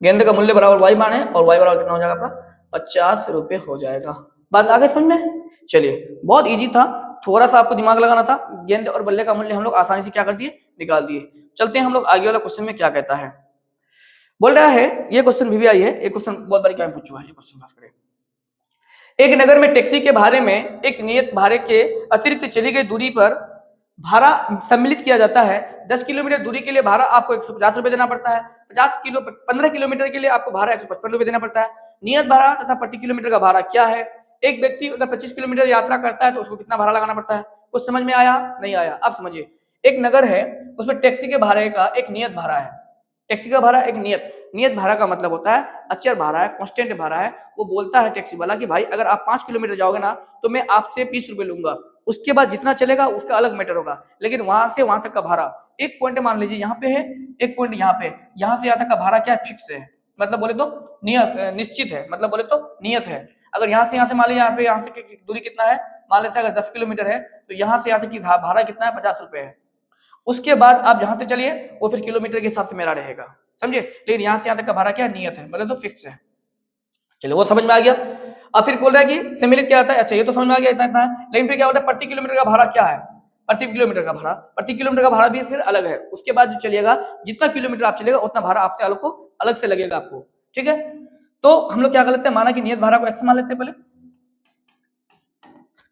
[SPEAKER 1] गेंद का मूल्य बराबर y माने और y बराबर कितना हो जाएगा आपका, 50 रुपए हो जाएगा। बात आगे समझ में। चलिए बहुत इजी था, थोड़ा सा आपको दिमाग लगाना था। गेंद और बल्ले का मूल्य हम लोग आसानी से क्या कर दिए, निकाल दिए। चलते हैं हम लोग आगे वाला क्वेश्चन में क्या कहता है। बोल रहा है, ये क्वेश्चन भी आई है, एक क्वेश्चन बहुत बारी क्या पूछा है, ये क्वेश्चन खास करें। एक नगर में टैक्सी के भाड़े में एक नियत भाड़े के अतिरिक्त चली गई दूरी पर भाड़ा सम्मिलित किया जाता है। 10 किलोमीटर दूरी के लिए भाड़ा आपको 150 रुपए देना पड़ता है। 15 किलोमीटर के लिए आपको भाड़ा 155 रुपए देना पड़ता है। नियत भाड़ा तथा प्रति किलोमीटर का भाड़ा क्या है। एक व्यक्ति अगर 25 किलोमीटर यात्रा करता है तो उसको कितना भाड़ा लगाना पड़ता है। कुछ समझ में आया, नहीं आया, अब समझिए। एक नगर है, उसमें टैक्सी के भाड़े का एक नियत भाड़ा है। टैक्सी का भाड़ा एक नियत भाड़ा का मतलब होता है अचर भाड़ा है, कांस्टेंट भाड़ा है। वो बोलता है टैक्सी वाला कि भाई अगर आप 5 किलोमीटर जाओगे ना तो मैं आपसे 20 रुपए लूंगा, उसके बाद जितना चलेगा उसका अलग मैटर होगा, लेकिन वहां से वहां तक का भाड़ा एक पॉइंट मान लीजिए यहाँ पे है, एक पॉइंट यहाँ पे, यहाँ से यहाँ तक का भाड़ा क्या है, फिक्स है। मतलब बोले तो निश्चित है, मतलब बोले तो नियत है। अगर यहाँ से मान लीजिए यहाँ से दूरी कितना है, मान लेते हैं अगर 10 किलोमीटर है तो यहाँ से यहाँ तक की भाड़ा कितना है, 50 रुपए है। उसके बाद आप जहां से चलिए वो फिर किलोमीटर के हिसाब से मेरा रहेगा, समझे। लेकिन यहाँ से यहाँ तक का भाड़ा क्या है, नियत है, मतलब तो फिक्स है। चलिए वो समझ में आ गया। अब फिर बोल रहा है कि सम्मिलित क्या होता है, अच्छा ये तो समझ में आ गया, इतना इतना है। लेकिन फिर क्या होता है, प्रति किलोमीटर का भाड़ा क्या है, प्रति किलोमीटर का भाड़ा, प्रति किलोमीटर का भाड़ा भी फिर अलग है। उसके बाद जो चलिएगा, जितना किलोमीटर आप चलेगा उतना भाड़ा आपसे अलग से लगेगा आपको, ठीक है। तो हम लोग क्या कर लेते हैं, माना कि नियत भाड़ा को एक्स मान लेते हैं। पहले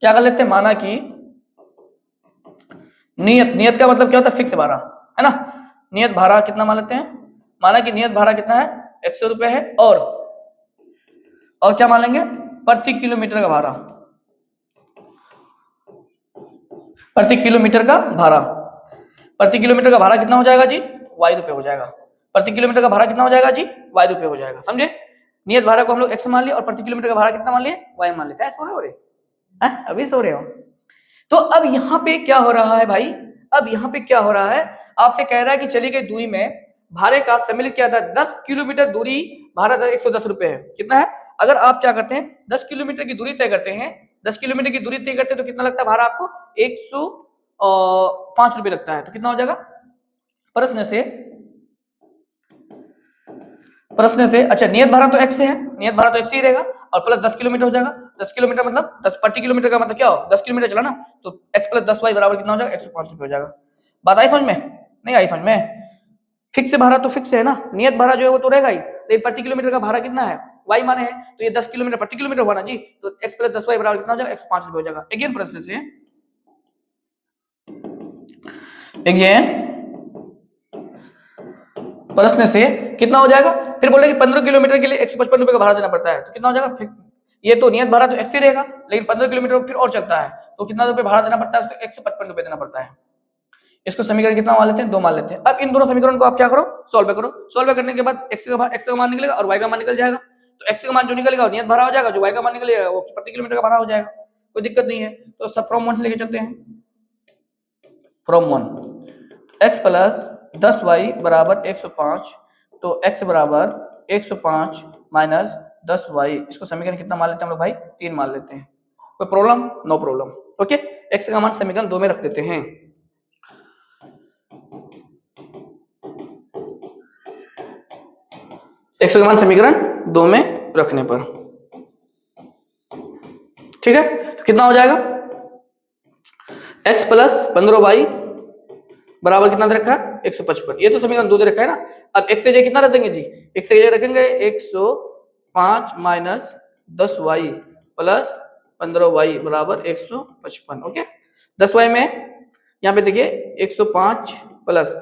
[SPEAKER 1] क्या कर लेते हैं, माना कि नियत का मतलब क्या होता है, फिक्स भाड़ा, है ना। नियत भाड़ा कितना मान लेते हैं, माना कि नियत भाड़ा कितना है, 100 रुपए है। और क्या मान लेंगे, प्रति किलोमीटर का भाड़ा, प्रति किलोमीटर का भाड़ा, प्रति किलोमीटर का भाड़ा कितना हो जाएगा जी, y रुपए हो जाएगा। प्रति किलोमीटर का भाड़ा कितना हो जाएगा जी, y रुपए हो जाएगा, समझे। नियत भाड़ा को हम लोग x मान लिया और प्रति किलोमीटर का भाड़ा कितना मान लिया, y मान लिया। सो रहे हो रे, अभी सो रहे हो। तो अब यहाँ पे क्या हो रहा है भाई, अब यहाँ पे क्या हो रहा है, आपसे कह रहा है कि चली गई दूरी में भाड़े का सम्मिलित किया था। 10 किलोमीटर दूरी भाड़ा 110 रुपए है, कितना है। अगर आप क्या करते हैं, 10 किलोमीटर की दूरी तय करते हैं, 10 किलोमीटर की दूरी तय करते हैं तो कितना लगता है भाड़ा आपको, 105 रुपए लगता है। तो कितना हो जाएगा, प्रश्न से अच्छा नियत भाड़ा तो x है, नियत भाड़ा तो x ही रहेगा और प्लस 10 किलोमीटर हो जाएगा। 10 किलोमीटर मतलब 10 प्रति किलोमीटर का मतलब क्या हो, 10 किलोमीटर चला ना, तो x प्लस 10y बराबर कितना हो जाएगा, 105 रुपए हो जाएगा। बात आई समझ में, नहीं आई समझ में। फिक्स भाड़ा तो फिक्स है ना, नियत भाड़ा जो है वो तो रहेगा ही, लेकिन प्रति किलोमीटर का भाड़ा कितना है, y माने है, तो ये 10 किलोमीटर प्रति किलोमीटर हुआ ना जी, तो x प्लस 10y बराबर कितना हो जाएगा, 105 रुपए हो जाएगा। अगेन प्रश्न से कितना हो जाएगा। फिर बोले कि 15 किलोमीटर के लिए 155 रुपए का भाड़ा देना पड़ता है, तो कितना हो जाएगा, ये तो नियत भाड़ा तो x ही रहेगा, लेकिन 15 किलोमीटर फिर और चलता है तो कितना रुपए भाड़ा देना पड़ता है, उसको 155 रुपए देना पड़ता है। इसको समीकरण कितना मान लेते हैं, 2 मान लेते हैं। अब इन दोनों समीकरण को आप क्या करो, सॉल्व करो। सॉल्व करने के बाद x का मान निकलेगा और y का मान निकल जाएगा। तो x का मान जो निकलेगा वो नियत भाड़ा हो जाएगा, जो y का मान निकलेगा वो प्रति किलोमीटर का भाड़ा हो जाएगा, कोई दिक्कत नहीं है। तो सब फ्रॉम 1 से लेके चलते हैं, फ्रॉम 1 x प्लस 10y बराबर 105, तो x बराबर 105 माइनस 10y, इसको समीकरण कितना मान लेते हैं हम लोग भाई, 3 मान लेते हैं। कोई problem, no problem, okay. x का मान समीकरण 2 में रख देते हैं। x का मान समीकरण 2 में रखने पर ठीक है, तो कितना हो जाएगा, x प्लस 15y बराबर कितना दे रखा है, 155। ये तो समीकरण 2 दे रखा है ना। अब x से जगह कितना रखेंगे जी, x से जगह रखेंगे 105 माइनस 10y प्लस 15y बराबर 155, ओके। 10y में यहाँ पे देखिए 105 प्लस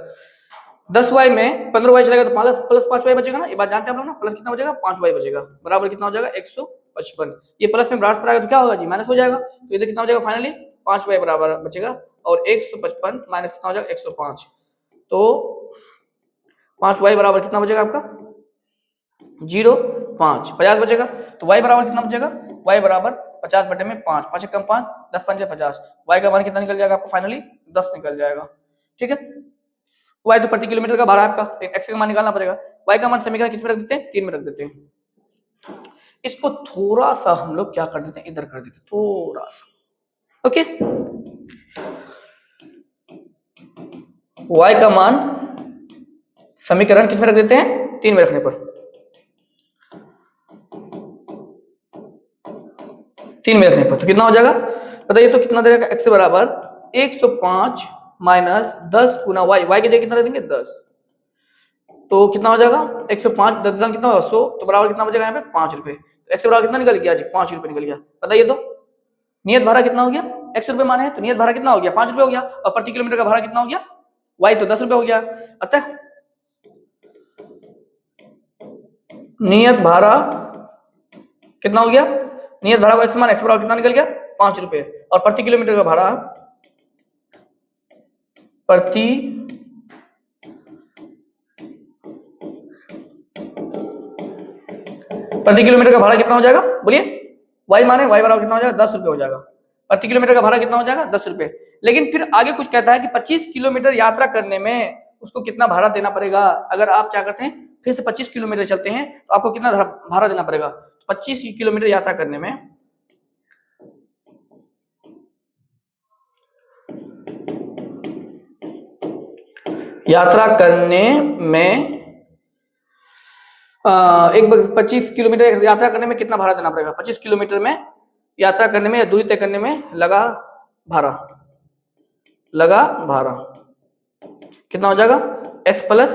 [SPEAKER 1] 10y में 15y चलेगा तो प्लस 5y बचेगा ना, ये बात जानते हैं आप लोग ना। प्लस कितना बचेगा, 5y बचेगा, बराबर कितना हो जाएगा, 155। ये प्लस में ब्रास पर आएगा तो क्या होगा जी, माइनस हो जाएगा। तो इधर कितना हो जाएगा, फाइनली 5y बराबर बचेगा और 155 माइनस कितना हो जाएगा, 105। तो 5y बराबर कितना बचेगा आपका, 0.5 50 बचेगा। तो y बराबर कितना बचेगा, y बराबर 50 बटे में 5, 5 कम 5, 10 पंजे 50। y का मान कितना निकल जाएगा आपको फाइनली 10 निकल जाएगा। ठीक है, y तो प्रति किलोमीटर का भाड़ा आपका, x का मान निकालना पड़ेगा। y का मान समीकरण किस में रख देते हैं, 3 में रख देते हैं। इसको थोड़ा सा हम लोग क्या कर देते हैं, इधर कर देते हैं थोड़ा सा। ओके, y का मान समीकरण किस में रख देते हैं, 3 में रखने पर 3 में रखने पर तो कितना हो जाएगा बताइए, तो कितना देगा, x बराबर 105 माइनस 10 गुना y, y की जगह कितना दे देंगे 10, तो कितना हो जाएगा 105 10 कितना होगा 100, तो बराबर कितना बचेगा यहाँ पे 5 रुपए। तो x बराबर कितना निकल गया जी, 5 रुपए निकल गया। बताइए तो नियत भाड़ा कितना हो गया, 100 रुपए माने तो नियत भाड़ा कितना हो गया 5 रुपए हो गया, और प्रति किलोमीटर का भाड़ा कितना हो गया y तो 10 रुपए हो गया। अतः नियत भाड़ा कितना हो गया, नियत भाड़ा का x मान x बराबर कितना निकल गया 5 रुपए, और प्रति किलोमीटर का भाड़ा प्रति किलोमीटर का भाड़ा कितना हो जाएगा बोलिए, y माने y बराबर कितना हो जाएगा 10 रुपए हो जाएगा, प्रति किलोमीटर का भाड़ा कितना हो जाएगा 10 रुपए। लेकिन फिर आगे कुछ कहता है कि 25 किलोमीटर यात्रा करने में उसको कितना भाड़ा देना पड़ेगा। अगर आप क्या करते हैं फिर से 25 किलोमीटर चलते हैं तो आपको कितना भाड़ा देना पड़ेगा, 25 किलोमीटर यात्रा करने में एक 25 किलोमीटर यात्रा करने में कितना भाड़ा देना पड़ेगा, 25 किलोमीटर में यात्रा करने में या दूरी तय करने में लगा भाड़ा कितना हो जाएगा x प्लस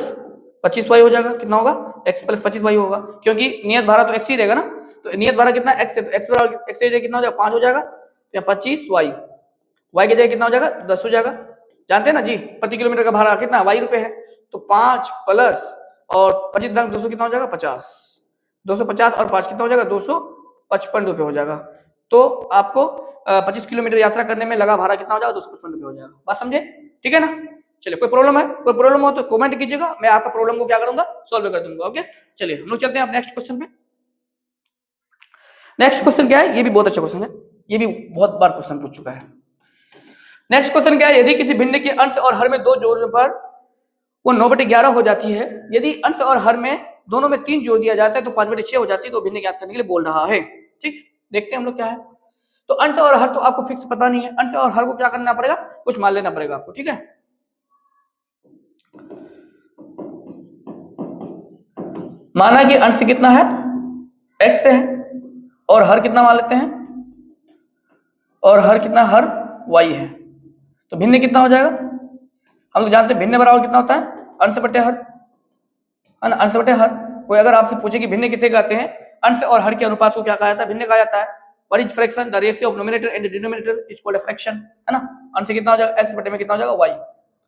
[SPEAKER 1] 25y हो जाएगा। कितना होगा x प्लस 25y होगा, क्योंकि नियत भाड़ा तो x ही रहेगा ना, तो नियत भाड़ा कितना x है, तो x बराबर x की जगह कितना हो जाएगा 5 हो जाएगा, तो यहाँ 25y, y की जगह कितना हो जाएगा 10 हो जाएगा। जानते हैं ना जी प्रति किलोमीटर का भाड़ा कितना y रुपए है, तो 5 प्लस और 25 200 कितना हो जाएगा 50, 250 और 5 कितना हो जाएगा 255 रुपए हो जाएगा। तो आपको 25 किलोमीटर यात्रा करने में लगा भाड़ा कितना हो जाएगा 255 रुपए हो जाएगा। बात समझे, ठीक है ना। चलिए कोई प्रॉब्लम है, कोई प्रॉब्लम हो तो कमेंट कीजिएगा, मैं आपका प्रॉब्लम को क्या करूंगा सॉल्व कर दूंगा। ओके चलिए हम लोग चलते हैं अब नेक्स्ट क्वेश्चन पे। नेक्स्ट क्वेश्चन क्या है, ये भी बहुत अच्छा क्वेश्चन है, ये भी बहुत बार क्वेश्चन पूछ चुका है। नेक्स्ट क्वेश्चन क्या है, यदि किसी भिन्न के अंश और हर में 2 जोड़ने पर वो 9/11 हो जाती है, यदि अंश और हर में दोनों में 3 जोड़ दिया जाता है तो 5/6 हो जाती है, तो भिन्न ज्ञात करने के लिए बोल रहा है। ठीक, देखते हैं हम लोग क्या है। तो अंश और हर तो आपको फिक्स पता नहीं है, अंश और हर को क्या करना पड़ेगा, कुछ मान लेना पड़ेगा आपको। ठीक है, माना कि अंश कितना है x है और हर कितना मान लेते हैं, और हर कितना, हर y है, तो भिन्न कितना हो जाएगा। हम लोग जानते हैं भिन्न बराबर कितना होता है अंश बटे हर, है ना, अंश बटे हर। कोई अगर आपसे पूछे कि भिन्न किसे कहते हैं, अंश और हर के अनुपात को क्या कहा जाता है, भिन्न कहा जाता है। What is fraction? The ratio of numerator and denominator is called a fraction, है ना। अंश कितना हो जाएगा x बटे में कितना हो जाएगा y,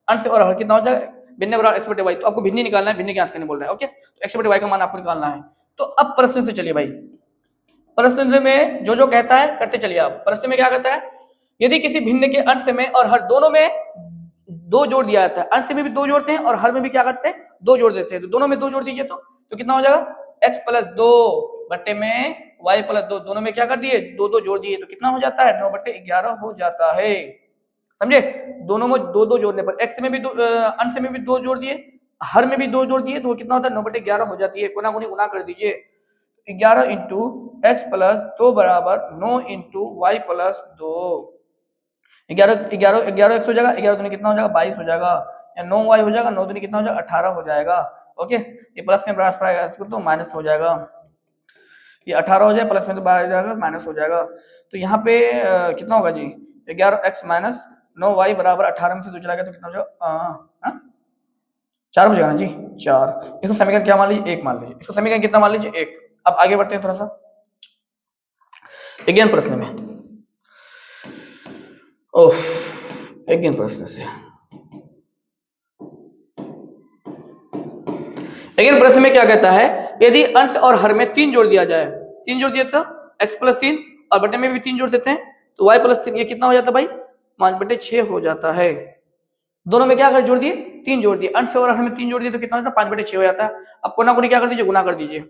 [SPEAKER 1] अंश और हर कितना हो जाएगा भिन्न बराबर x बटे y। तो आपको भिन्न निकालना है, भिन्न ज्ञात करने बोल रहा है। ओके, तो x बटे y का मान आपको निकालना है। तो अब प्रश्न से चलिए भाई, प्रश्न में जो कहता है करते चलिए। आप प्रश्न में क्या कहता है, यदि किसी भिन्न के अंश में और हर दोनों में 2 जोड़ दिया जाता है, अंश में भी 2 जोड़ते हैं और हर में भी क्या करते हैं 2 जोड़ देते हैं, तो दोनों में 2 जोड़ दीजिए तो कितना हो जाएगा x प्लस 2 बटे में y प्लस 2, दोनों में क्या कर दिए 2 जोड़ दिए, तो कितना हो जाता है 9/11 हो जाता है। समझे, दोनों में 2 जोड़ने पर x में भी अंश में भी 2 जोड़ दिए, हर में भी 2 जोड़ दिए, तो कितना होता है 9/11 हो जाती है। कोना कोनी गुना कर दीजिए, 11 इंटू एक्स प्लस 2 बराबर 9 इंटू वाई प्लस 2, 11 एक्स हो जाएगा, 11 दूनी कितना हो जाएगा 22 हो जाएगा, या 9 वाई हो जाएगा, 9 दूनी कितना हो जाएगा 18 हो जाएगा। ओके, ये प्लस में बराबर आएगा तो माइनस हो जाएगा, ये 18 हो जाए प्लस में तो 12 हो जाएगा माइनस हो जाएगा। तो यहाँ पे कितना होगा जी 11x माइनस 9y बराबर 18 में से 2 चला गया तो कितना हो जाएगा 4 हो जाएगा ना जी 4। इसको समीकरण क्या मान लीजिए 1 मान लीजिए, इसको समीकरण कितना मान लीजिए 1। अब आगे बढ़ते हैं थोड़ा सा अगेन प्रश्न में। अगेन प्रश्न से अगेन प्रश्न में क्या कहता है, यदि अंश और हर में 3 जोड़ दिया जाए, 3 जोड़ दिया तो x प्लस 3 और बटे में भी 3 जोड़ देते हैं तो y प्लस 3, ये कितना हो जाता है भाई 5/6 हो जाता है। दोनों में क्या कर जोड़ दिए 3 जोड़ दिए, अंश और हर में 3 जोड़ दिए तो कितना होता है 5/6 हो जाता है। अब कोना कोनी क्या कर दीजिए गुना कर दीजिए,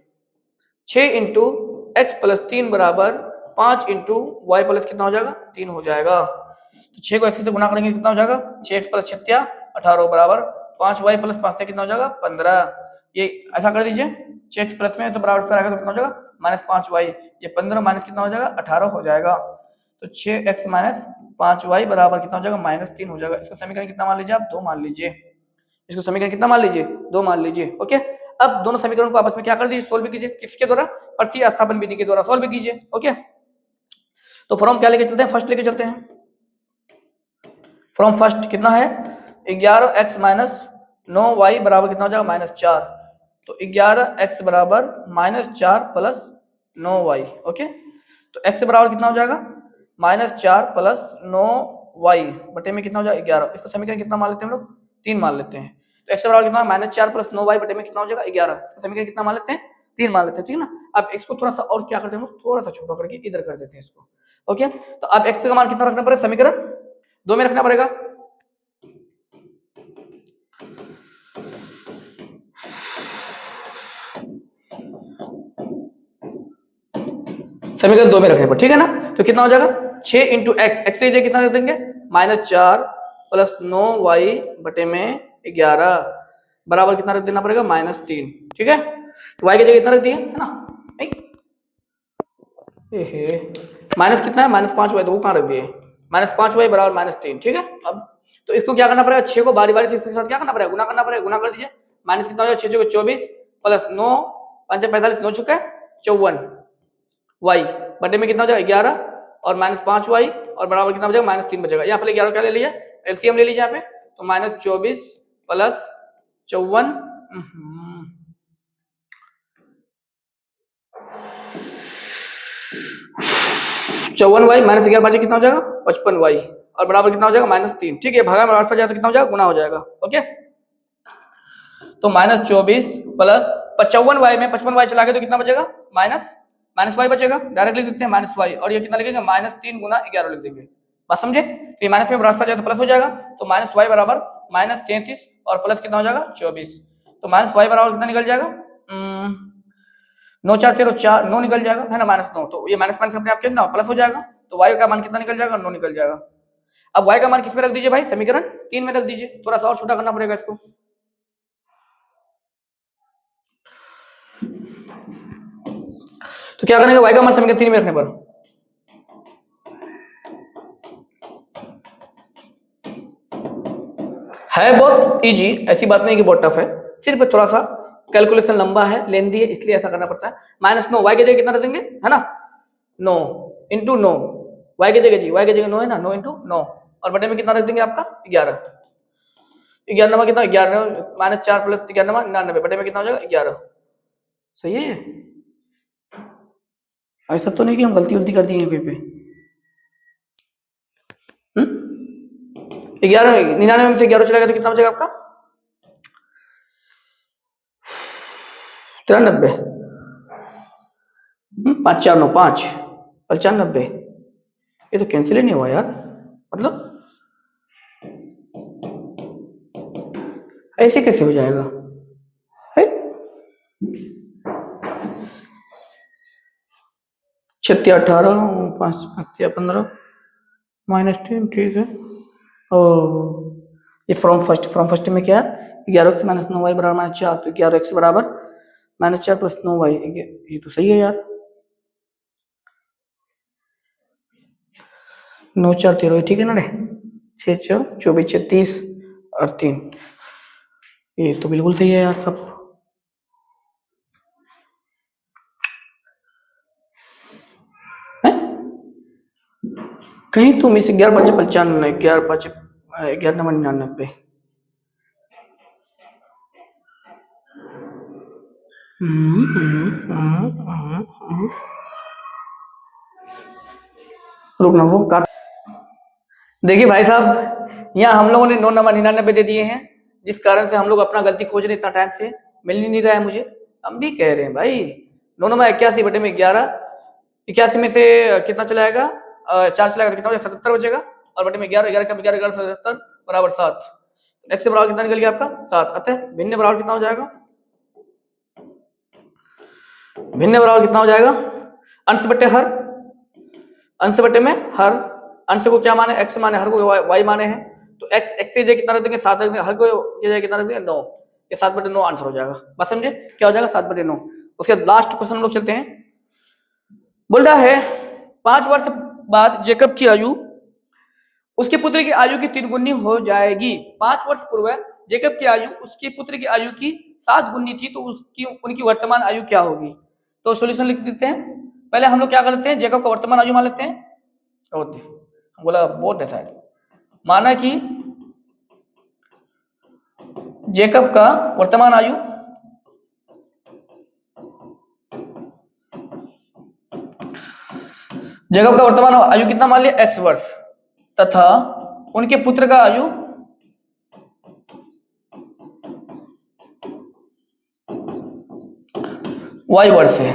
[SPEAKER 1] 6 इंटू एक्स प्लस 3 बराबर 5 इंटू वाई प्लस कितना हो जाएगा 3 हो जाएगा। तो 6 को x से गुना करेंगे कितना हो जाएगा 6x प्लस 6 18 बराबर 5y प्लस 5 से कितना हो जाएगा 15। ये ऐसा कर दीजिए 6x प्लस में तो बराबर फिर आएगा तो कितना हो जाएगा माइनस 5y, ये 15 माइनस कितना हो जाएगा 18 हो जाएगा। तो 6x माइनस 5y बराबर कितना हो जाएगा -3 हो जाएगा। इसका समीकरण कितना मान लीजिए आप 2 मान लीजिए, इसको समीकरण कितना मान लीजिए 2 मान लीजिए। ओके, अब दोनों समीकरण को आपस में क्या कर दीजिए सोल्व कीजिए, किसके द्वारा प्रतिस्थापन विधि के द्वारा सोल्व कीजिए। ओके, तो फ्रॉम क्या लेके चलते हैं फर्स्ट लेके चलते हैं। फ्रॉम फर्स्ट कितना है 11x माइनस 9y बराबर कितना हो जाएगा -4। तो 11x बराबर -4 प्लस 9y। ओके, तो x बराबर कितना हो जाएगा -4 प्लस 9y बटे में कितना हो जाएगा 11। इसका समीकरण कितना मान लेते हैं हम लोग 3 मान लेते हैं। तो x बराबर कितना -4 प्लस 9y बटे में कितना हो जाएगा 11। इसका समीकरण कितना मान लेते हैं 3 मान लेते हैं, ठीक है ना। अब x को थोड़ा सा और क्या करते हैं हम लोग थोड़ा सा छोटा करके इधर कर देते हैं इसको। ओके, तो अब x का मान कितना रखना पड़ेगा समीकरण 2 में रखना पड़ेगा। समीकरण 2 में रखने पर, ठीक है ना। तो कितना हो जाएगा 6 इंटू एक्स, एक्स की जगह कितना रख देंगे -4 प्लस 9y बटे में 11 बराबर कितना रख देना पड़ेगा -3, ठीक है। तो y की जगह कितना रख दिए है ना, माइनस कितना है -5y, तो वो कहाँ रख दिए -5y बराबर -3, ठीक है। अब तो इसको क्या करना पड़ेगा 6 को बारी बारी से इसके साथ क्या करना पड़ेगा गुना करना पड़ेगा, गुना कर दीजिए। माइनस कितना हो जाएगा 6 को 24 प्लस 9 5 45 9 छुके 54 y बटे में कितना हो जाएगा 11 और -5y और बराबर कितना बचेगा -3 बचेगा। यहाँ पे 11 क्या ले लिया एलसीएम ले लीजिए यहाँ पे, तो -24 प्लस 54 54y माइनस 11 बचे कितना हो जाएगा 55y और बराबर कितना हो जाएगा -3, ठीक है। भागा में 8 जाए तो कितना हो जाएगा गुना हो जाएगा। ओके, तो -24 प्लस 55y में 55y चला गए तो कितना बचेगा -y बचेगा, डायरेक्ट लिख देते हैं -y और ये कितना लिखेंगे -3 गुना 11 लिख देंगे, बात समझे। तो ये माइनस में रास्ता जाए तो प्लस हो जाएगा, तो -y बराबर -33 और प्लस कितना हो जाएगा 24। तो -y बराबर कितना निकल जाएगा 9 4 13 4 9 निकल जाएगा है ना -9। तो ये माइनस माइनस अपने आप कितना प्लस हो जाएगा, तो y का मान कितना निकल जाएगा 9 निकल जाएगा। अब y का मान किस में रख दीजिए भाई समीकरण 3 में रख दीजिए, थोड़ा सा और छोटा करना पड़ेगा इसको। तो क्या करेंगे y का मान समीकरण 3 में रखने पर है बहुत इजी, ऐसी बात नहीं कि बहुत टफ है, सिर्फ थोड़ा सा कैलकुलेशन लंबा है लेंदी है इसलिए ऐसा करना पड़ता है। -9 y की जगह कितना रख देंगे है ना 9 इंटू 9 y की जगह 9 है ना 9 इंटू 9 और बटे में कितना रख देंगे आपका 11 11 कितना 11 -4 प्लस 11 99 बटे में कितना हो जाएगा 11। सही है, ऐसा तो नहीं कि हम गलती उल्टी कर दिए पे 11 99 में से 11 चला गया तो कितना बचेगा आपका 93 5 4 9 5 95। ये तो कैंसिल ही नहीं हुआ यार, मतलब ऐसे कैसे हो जाएगा है 36 18 5 15 -3, ठीक है। ये फ्रॉम फर्स्ट में क्या है 11x माइनस 9y बराबर -4, तो 11x बराबर -4 प्लस 9y, ये तो सही है यार 9 4 13, ठीक है ना रे 6 4 24 36 और 3, ये तो बिल्कुल सही है यार सब। कहीं तुम इस 11 5 95 11 5 11 99 रुकना रुक काट। देखिए भाई साहब यहाँ हम लोगों ने 9 नंबर 99 दे दिए हैं, जिस कारण से हम लोग अपना गलती खोज रहे इतना टाइम से मिल ही नहीं रहा है मुझे। हम भी कह रहे हैं भाई 9 नंबर 81 बटे में 11, 81 में से कितना चलाएगा 4 चलाएगा तो कितना हो जाएगा 77 बचेगा और बटे में 11 11 का 11 11 77 बराबर 7। x से बराबर कितना निकल गया आपका 7, अतः भिन्न बराबर कितना हो जाएगा भिन्न बराबर कितना हो जाएगा अंश बटे हर अंश बटे में हर, अंश को क्या माने x माने, हर को y माने हैं, तो x से जगह कितना रख देंगे 7 रख देंगे, हर को जगह कितना रख देंगे 9, ये 7/9 आंसर हो जाएगा। बात समझे क्या हो जाएगा 7/9। उसके लास्ट क्वेश्चन हम लोग चलते हैं। बोल रहा है 5 वर्ष बाद जेकब की आयु उसके पुत्र की आयु की 3 गुनी हो जाएगी। 5 वर्ष पूर्व जेकब की आयु उसके पुत्र की आयु की 7 गुनी थी, तो उसकी उनकी वर्तमान आयु क्या होगी। तो सॉल्यूशन लिख देते हैं। पहले हम लोग क्या कर लेते हैं, जेकब का वर्तमान आयु मान लेते हैं। बोला बोर्ड है शायद, माना कि जेकब का वर्तमान आयु कितना मान लिया x वर्ष, तथा उनके पुत्र का आयु y वर्ष है।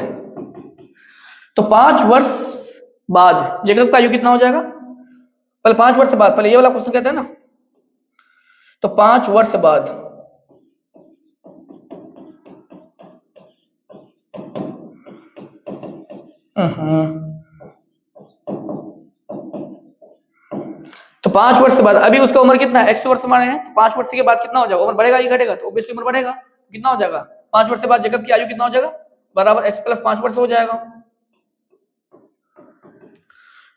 [SPEAKER 1] तो 5 वर्ष बाद जेकब का आयु कितना हो जाएगा, पहले 5 वर्ष बाद, पहले ये वाला क्वेश्चन कहते हैं ना, तो 5 वर्ष बाद तो 5 वर्ष बाद, अभी उसका उम्र कितना है, x वर्ष माने हैं, 5 वर्ष के बाद कितना हो जाएगा, उम्र बढ़ेगा ही घटेगा, तो ऑब्वियसली उम्र बढ़ेगा, कितना हो जाएगा 5 वर्ष बाद जेकब की आयु कितना हो जाएगा, बराबर x + 5 वर्ष हो जाएगा।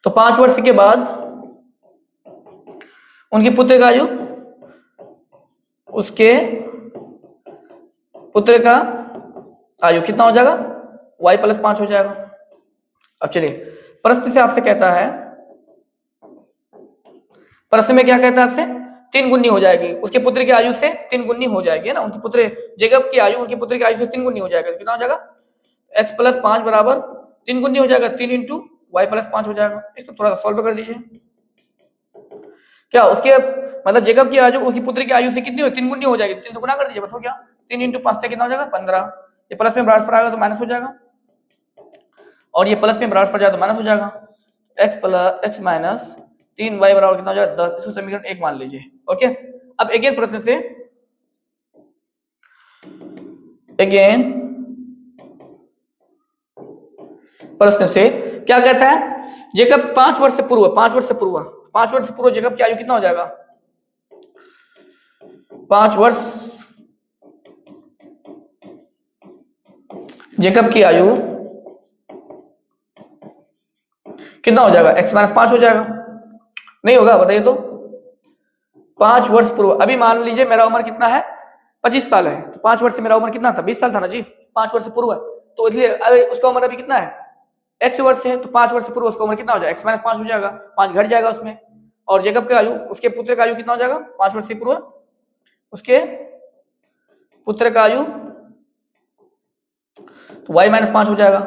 [SPEAKER 1] तो 5 वर्ष के बाद उनके पुत्र का आयु, उसके पुत्र का आयु कितना हो जाएगा, y + 5 हो जाएगा। अब चलिए प्रश्न से आपसे कहता है, प्रश्न में क्या कहता है आपसे, 3 गुनी हो जाएगी, उसके पुत्र की आयु से 3 गुनी हो जाएगी, है ना, उनके पुत्र जेकब की आयु उनके पुत्र की आयु से 3 गुनी हो जाएगा, कितना हो जाएगा x + 5 बराबर 3 गुनी हो जाएगा, 3 × y + 5 हो जाएगा। इसको थोड़ा सॉल्व कर दीजिए। क्या उसके मतलब जेकब की आयु उसकी पुत्र की आयु से कितनी हो, 3 गुनी हो जाएगी, 3 से गुना कर दीजिए, बस हो गया। 3 × 5 से कितना हो जाएगा 15, ये प्लस में बराबर आएगा तो माइनस हो जाएगा, और ये प्लस में बराबर जाए तो माइनस हो जाएगा। x माइनस 3y बराबर कितना हो जाएगा 10। इसको समीकरण 1 मान लीजिए। ओके, अब अगेन प्रश्न से, क्या कहता है, जेकब 5 वर्ष से पूर्व जेकब की आयु कितना हो जाएगा, 5 वर्ष जेकब की आयु कितना हो जाएगा, x - 5 हो जाएगा, नहीं होगा बताइए तो। 5 वर्ष पूर्व, अभी मान लीजिए मेरा उम्र कितना है 25 साल है, तो 5 वर्ष से मेरा उम्र कितना था 20 साल था ना जी, 5 वर्ष पूर्व, तो इसलिए अरे उसका उम्र अभी कितना है x वर्ष है, तो 5 वर्ष पूर्व उसका उम्र कितना हो जाएगा, x - 5 हो जाएगा, 5 घट जाएगा उसमें, और जेकब का आयु उसके पुत्र का आयु कितना हो जाएगा 5 वर्ष से पूर्व, उसके पुत्र का आयु तो y - 5 हो जाएगा।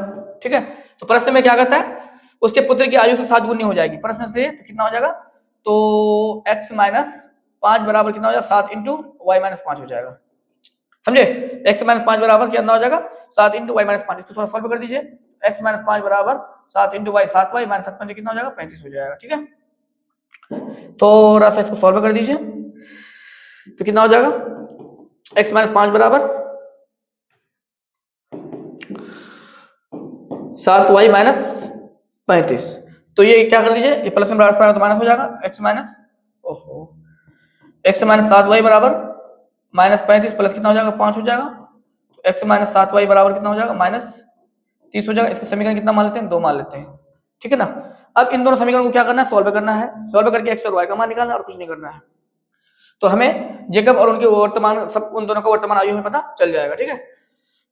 [SPEAKER 1] ठीक है, तो प्रश्न में क्या कहता है, उसके पुत्र की आयु से 7 गुनी हो जाएगी, प्रश्न से तो कितना हो जाएगा, तो x - 5 बराबर कितना हो जाएगा 7 × y - 5 हो जाएगा, समझे। x - 5 बराबर कितना हो जाएगा 7 × y - 5, इसको थोड़ा सॉल्व कर दीजिए। x - 5 बराबर 7 × y 7y - 7 कितना हो जाएगा 35 हो जाएगा। ठीक है, थोड़ा सा इसको सॉल्व कर दीजिए, तो कितना हो जाएगा x - 5 बराबर 7y - 35, तो ये क्या कर दीजिए, ये प्लस में बराबर तो माइनस हो जाएगा, x माइनस 7y बराबर -35 प्लस कितना हो जाएगा 5 हो जाएगा, तो x - 7y बराबर कितना हो जाएगा -30 हो जाएगा। इसका समीकरण कितना मान लेते हैं 2 मान लेते हैं। ठीक है ना, अब इन दोनों समीकरण को क्या करना है, सॉल्व करना है, सॉल्व करके x और y का मान निकालना है और कुछ नहीं करना है। तो हमें जेकब और उनके वर्तमान सब उन दोनों का वर्तमान आयु हमें पता चल जाएगा। ठीक है,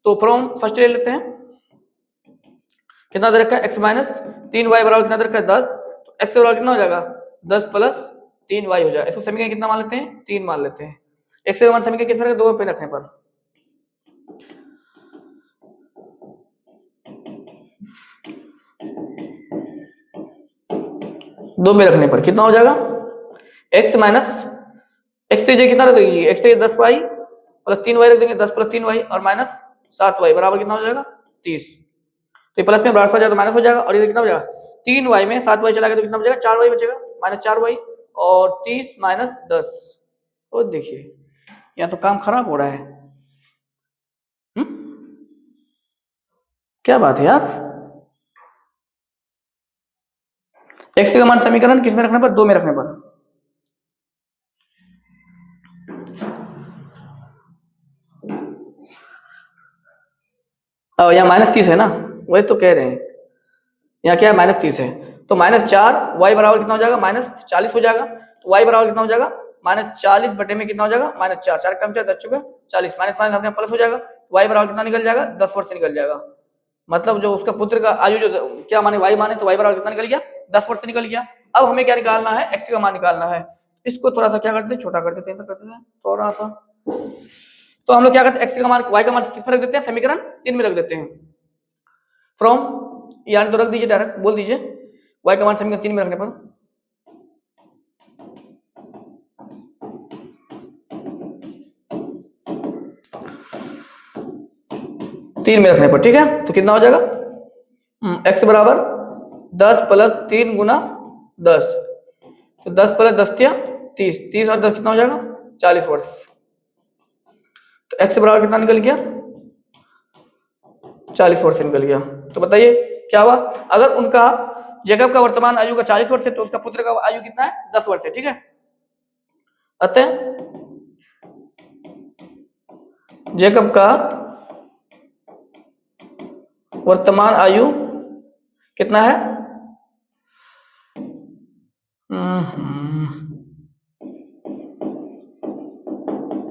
[SPEAKER 1] तो फ्रॉम फर्स्ट ले लेते हैं, कितना दे रखा है x - 3y बराबर कितना दे रखा है 10, तो x बराबर कितना हो जाएगा 10 + 3y हो जाएगा। इसको समीकरण कितना मान लेते हैं 3 मान लेते हैं। x के मान समीकरण कितना रहेगा 2 पे रखने पर, दो में रखने पर कितना हो जाएगा x माइनस x से कितना रख दीजिए, x से 10y + 3y रख देंगे, 10 + 3y और -7y बराबर कितना हो जाएगा 30। तो ये प्लस में बराबर हो जाएगा तो माइनस हो जाएगा, और ये कितना हो जाएगा 3y में 7y चला गया तो कितना बचेगा 4y बचेगा, -4y और 30 - 10। तो देखिए यहाँ तो काम खराब हो रहा है। क्या बात है यार, x का मान समीकरण किस में रखने पर, 2 में रखने पर। यहाँ -30 है ना, वही तो कह रहे हैं, यहाँ क्या है -30 है, तो -4 y बराबर कितना हो जाएगा, -40 हो जाएगा। तो y बराबर कितना हो जाएगा, -40 बटे में कितना हो जाएगा, -4, 4 कम 4 10 चुके 40, माइनस माइनस अपने प्लस हो जाएगा। y बराबर कितना निकल जाएगा, 10 वर्ष निकल जाएगा। मतलब जो उसका पुत्र का आयु जो क्या माने y माने, तो y बराबर कितना निकल गया, 10 वर्ष निकल गया। अब हमें क्या निकालना है, x का मान निकालना है। इसको थोड़ा सा क्या करते हैं, छोटा कर देते हैं, थोड़ा सा। तो हम लोग क्या करते हैं, x का मान y का मान किस में रख देते हैं, समीकरण 3 में रख देते हैं। फ्रॉम यानी तो रख दीजिए, डायरेक्ट बोल दीजिए, y का मान समीकरण 3 में रखने पर ठीक है, तो कितना हो जाएगा, x बराबर 10 प्लस 3 गुना 10, तो 10 प्लस 10 क्या 30, 30 और 10 कितना हो जाएगा, 40 वर्ष। तो x बराबर कितना निकल गया, 40 वर्ष निकल गया। तो बताइए क्या हुआ, अगर उनका जैकब का वर्तमान आयु का 40 वर्ष है, तो उसका पुत्र का आयु कितना है, 10 वर्ष है। ठीक है, अतः जैकब का वर्तमान आयु कितना है,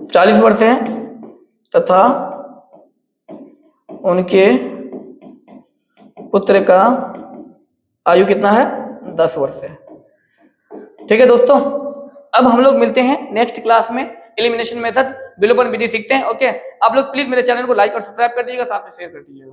[SPEAKER 1] 40 वर्ष है, तथा उनके पुत्र का आयु कितना है, 10 वर्ष है। ठीक है दोस्तों, अब हम लोग मिलते हैं नेक्स्ट क्लास में, एलिमिनेशन मेथड विलोपन विधि सीखते हैं। ओके, आप लोग प्लीज मेरे चैनल को लाइक और सब्सक्राइब कर दीजिएगा, साथ में शेयर कर दीजिएगा।